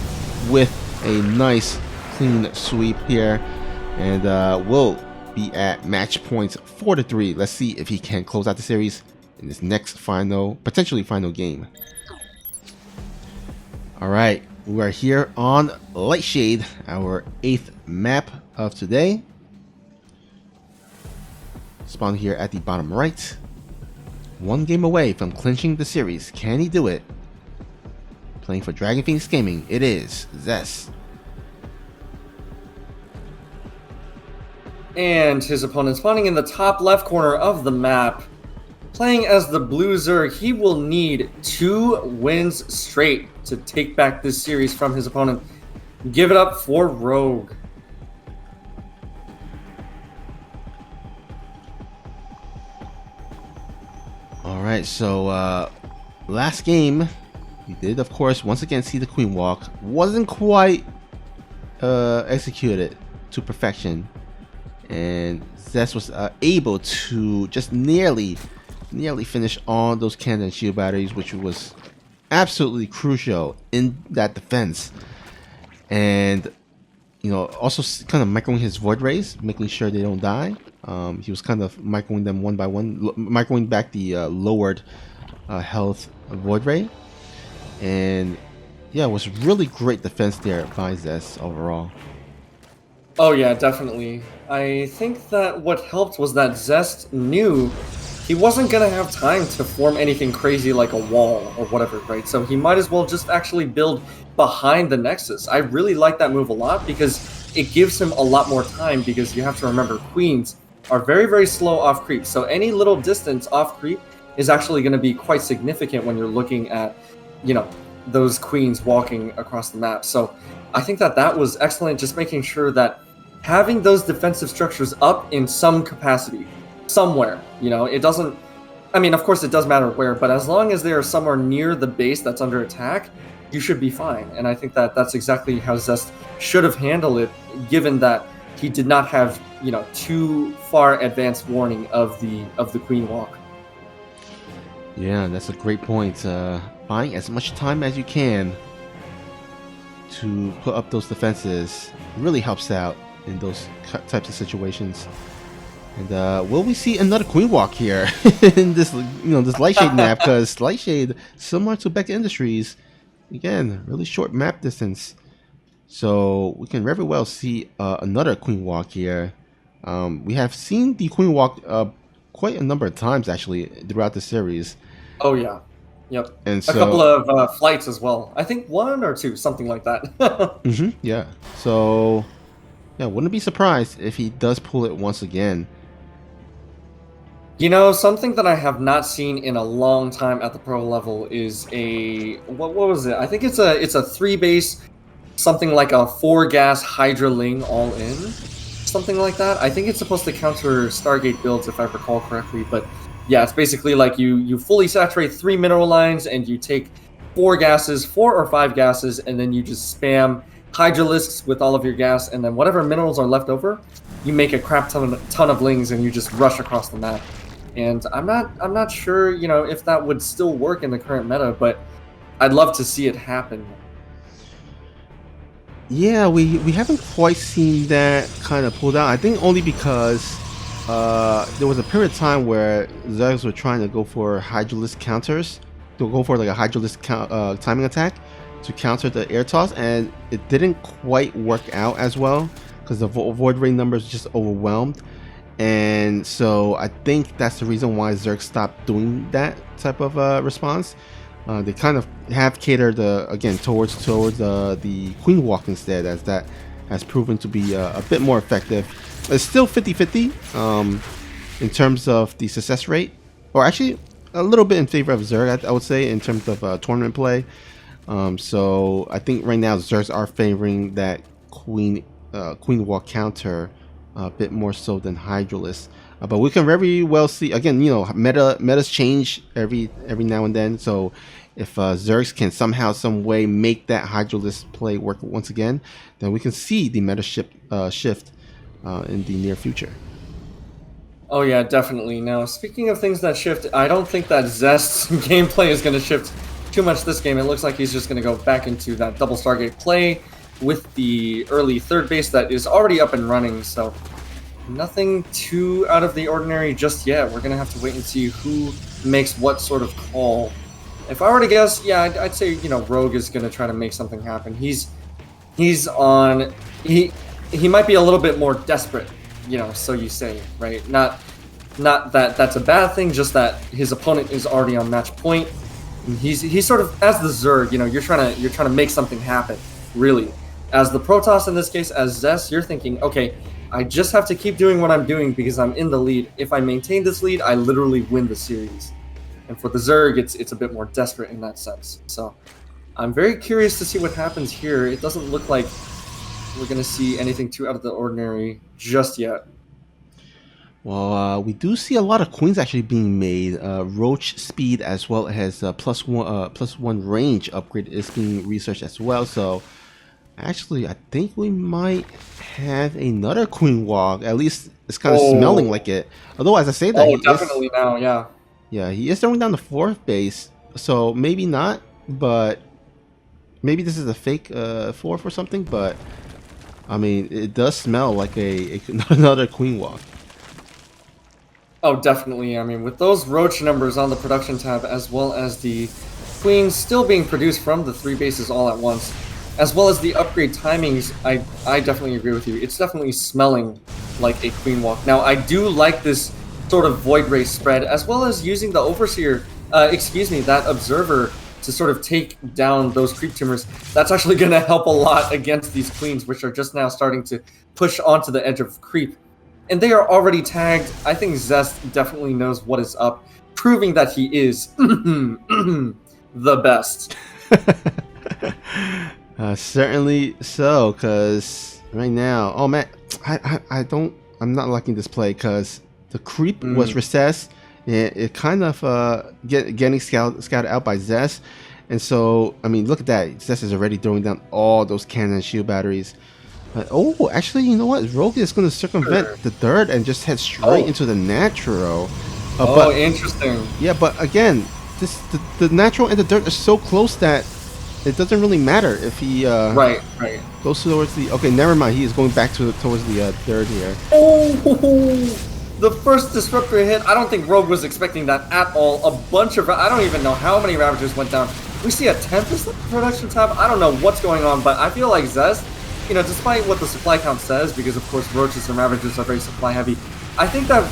with a nice clean sweep here. And we'll be at match points 4-3. Let's see if he can close out the series in this next potentially final game. Alright, we are here on Lightshade, our 8th map of today. Spawn here at the bottom right. 1 game away from clinching the series. Can he do it? Playing for Dragon Phoenix Gaming, it is ZEST. And his opponent spawning in the top left corner of the map. Playing as the Blue Zerg, he will need 2 wins straight to take back this series from his opponent. Give it up for Rogue. right, so last game, we did, of course, once again see the queen walk. Wasn't quite executed to perfection, and ZEST was able to just nearly finish all those cannon and shield batteries, which was absolutely crucial in that defense. And also kind of microing his void rays, making sure they don't die. He was kind of microing them one by one, microing back the lowered health void ray. And yeah, it was really great defense there by ZEST overall. Oh yeah, definitely. I think that what helped was that ZEST knew he wasn't gonna have time to form anything crazy like a wall or whatever, right? So he might as well just actually build behind the Nexus. I really like that move a lot because it gives him a lot more time, because you have to remember queens are very, very slow off creep. So any little distance off creep is actually going to be quite significant when you're looking at, those queens walking across the map. So I think that was excellent, just making sure that having those defensive structures up in some capacity, somewhere, it doesn't, I mean, of course it does matter where, but as long as they are somewhere near the base that's under attack, you should be fine. And I think that's exactly how ZEST should have handled it, given that he did not have, too far advanced warning of the queen walk. Yeah, that's a great point. Buying as much time as you can to put up those defenses really helps out in those types of situations. And will we see another queen walk here in this, this Lightshade map? Because Lightshade, similar to Beck Industries, again, really short map distance. So we can very well see another queen walk here. We have seen the queen walk quite a number of times actually throughout the series. Oh yeah, yep. And so, a couple of flights as well. I think 1 or 2, something like that. Yeah. So yeah, wouldn't be surprised if he does pull it once again. Something that I have not seen in a long time at the pro level is a what was it? I think it's a 3 base, something like a 4 gas Hydra Ling all in, something like that. I think it's supposed to counter Stargate builds if I recall correctly, but yeah, it's basically like you fully saturate 3 mineral lines and you take 4 or 5 gases, and then you just spam Hydralisks with all of your gas, and then whatever minerals are left over, you make a crap ton of lings and you just rush across the map. And I'm not sure, if that would still work in the current meta, but I'd love to see it happen. Yeah, we haven't quite seen that kind of pulled out. I think only because there was a period of time where Zergs were trying to go for Hydralisk counters, to go for like a Hydralisk timing attack to counter the air toss, and it didn't quite work out as well because the void ray numbers just overwhelmed. And so I think that's the reason why Zerg stopped doing that type of response. They kind of have catered again towards the queen walk instead, as that has proven to be a bit more effective. It's still 50-50 in terms of the success rate, or actually a little bit in favor of Zerg, I would say, in terms of tournament play. So I think right now Zergs are favoring that queen walk counter a bit more so than Hydralisk. But we can very well see, again, metas change every now and then. So if Zergs can somehow, some way make that Hydralisk play work once again, then we can see the meta shift in the near future. Oh yeah, definitely. Now, speaking of things that shift, I don't think that ZEST's gameplay is going to shift too much this game. It looks like he's just going to go back into that double Stargate play with the early 3rd base that is already up and running. So nothing too out of the ordinary just yet. We're going to have to wait and see who makes what sort of call. If I were to guess, yeah, I'd say, Rogue is going to try to make something happen. He might be a little bit more desperate, so you say, right? Not that that's a bad thing, just that his opponent is already on match point. And he's sort of, as the Zerg, you're trying to make something happen, really. As the Protoss in this case, as ZEST, you're thinking, okay, I just have to keep doing what I'm doing because I'm in the lead. If I maintain this lead, I literally win the series. And for the Zerg, it's a bit more desperate in that sense. So I'm very curious to see what happens here. It doesn't look like we're going to see anything too out of the ordinary just yet. Well, we do see a lot of queens actually being made. Roach speed as well as +1 range upgrade is being researched as well. So actually, I think we might have another queen walk. At least it's kind of smelling like it. Although, as I say that, Oh, definitely now, yeah. yeah, he is throwing down the 4th base. So maybe not, but maybe this is a fake 4th or something. But I mean, it does smell like another queen walk. Oh, definitely. I mean, with those roach numbers on the production tab, as well as the queens still being produced from the 3 bases all at once, as well as the upgrade timings, I definitely agree with you. It's definitely smelling like a queen walk. Now, I do like this sort of void ray spread, as well as using the overseer, that observer to sort of take down those creep tumors. That's actually going to help a lot against these queens, which are just now starting to push onto the edge of creep. And they are already tagged. I think ZEST definitely knows what is up, proving that he is the best. Certainly so, because right now, oh man, I'm not liking this play because the creep was recessed. It kind of getting scouted out by ZEST. And so, I mean, look at that. ZEST is already throwing down all those cannon and shield batteries. Oh, actually, you know what? Rogue is going to circumvent the 3rd and just head straight into the natural. But, interesting. Yeah, but again, the natural and the dirt are so close that it doesn't really matter if he right goes towards the. Okay, never mind. He is going back towards the 3rd here. Oh, the first disruptor hit. I don't think Rogue was expecting that at all. A bunch of I don't even know how many Ravagers went down. We see a Tempest production tab. I don't know what's going on, but I feel like ZEST, you know, despite what the supply count says, because of course Roaches and Ravagers are very supply heavy, I think that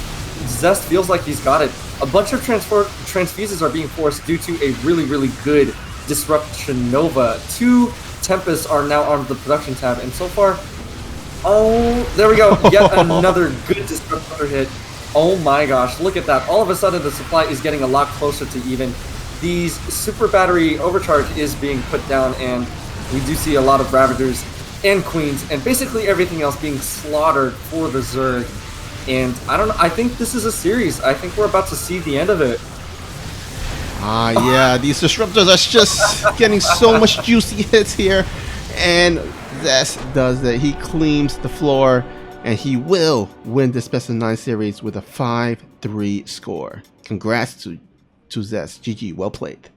ZEST feels like he's got it. A bunch of transfuses are being forced due to a really good Disruption Nova. 2 Tempests are now on the production tab, and so far, oh, there we go. Yet another good Disruptor hit. Oh my gosh, look at that. All of a sudden, the supply is getting a lot closer to even. These Super Battery Overcharge is being put down, and we do see a lot of Ravagers and Queens, and basically everything else being slaughtered for the Zerg. And I don't know, I think this is a series. I think we're about to see the end of it. Yeah, these disruptors are just getting so much juicy hits here. And ZEST does that. He cleans the floor, and he will win this Best of 9 series with a 5-3 score. Congrats to ZEST. GG, well played.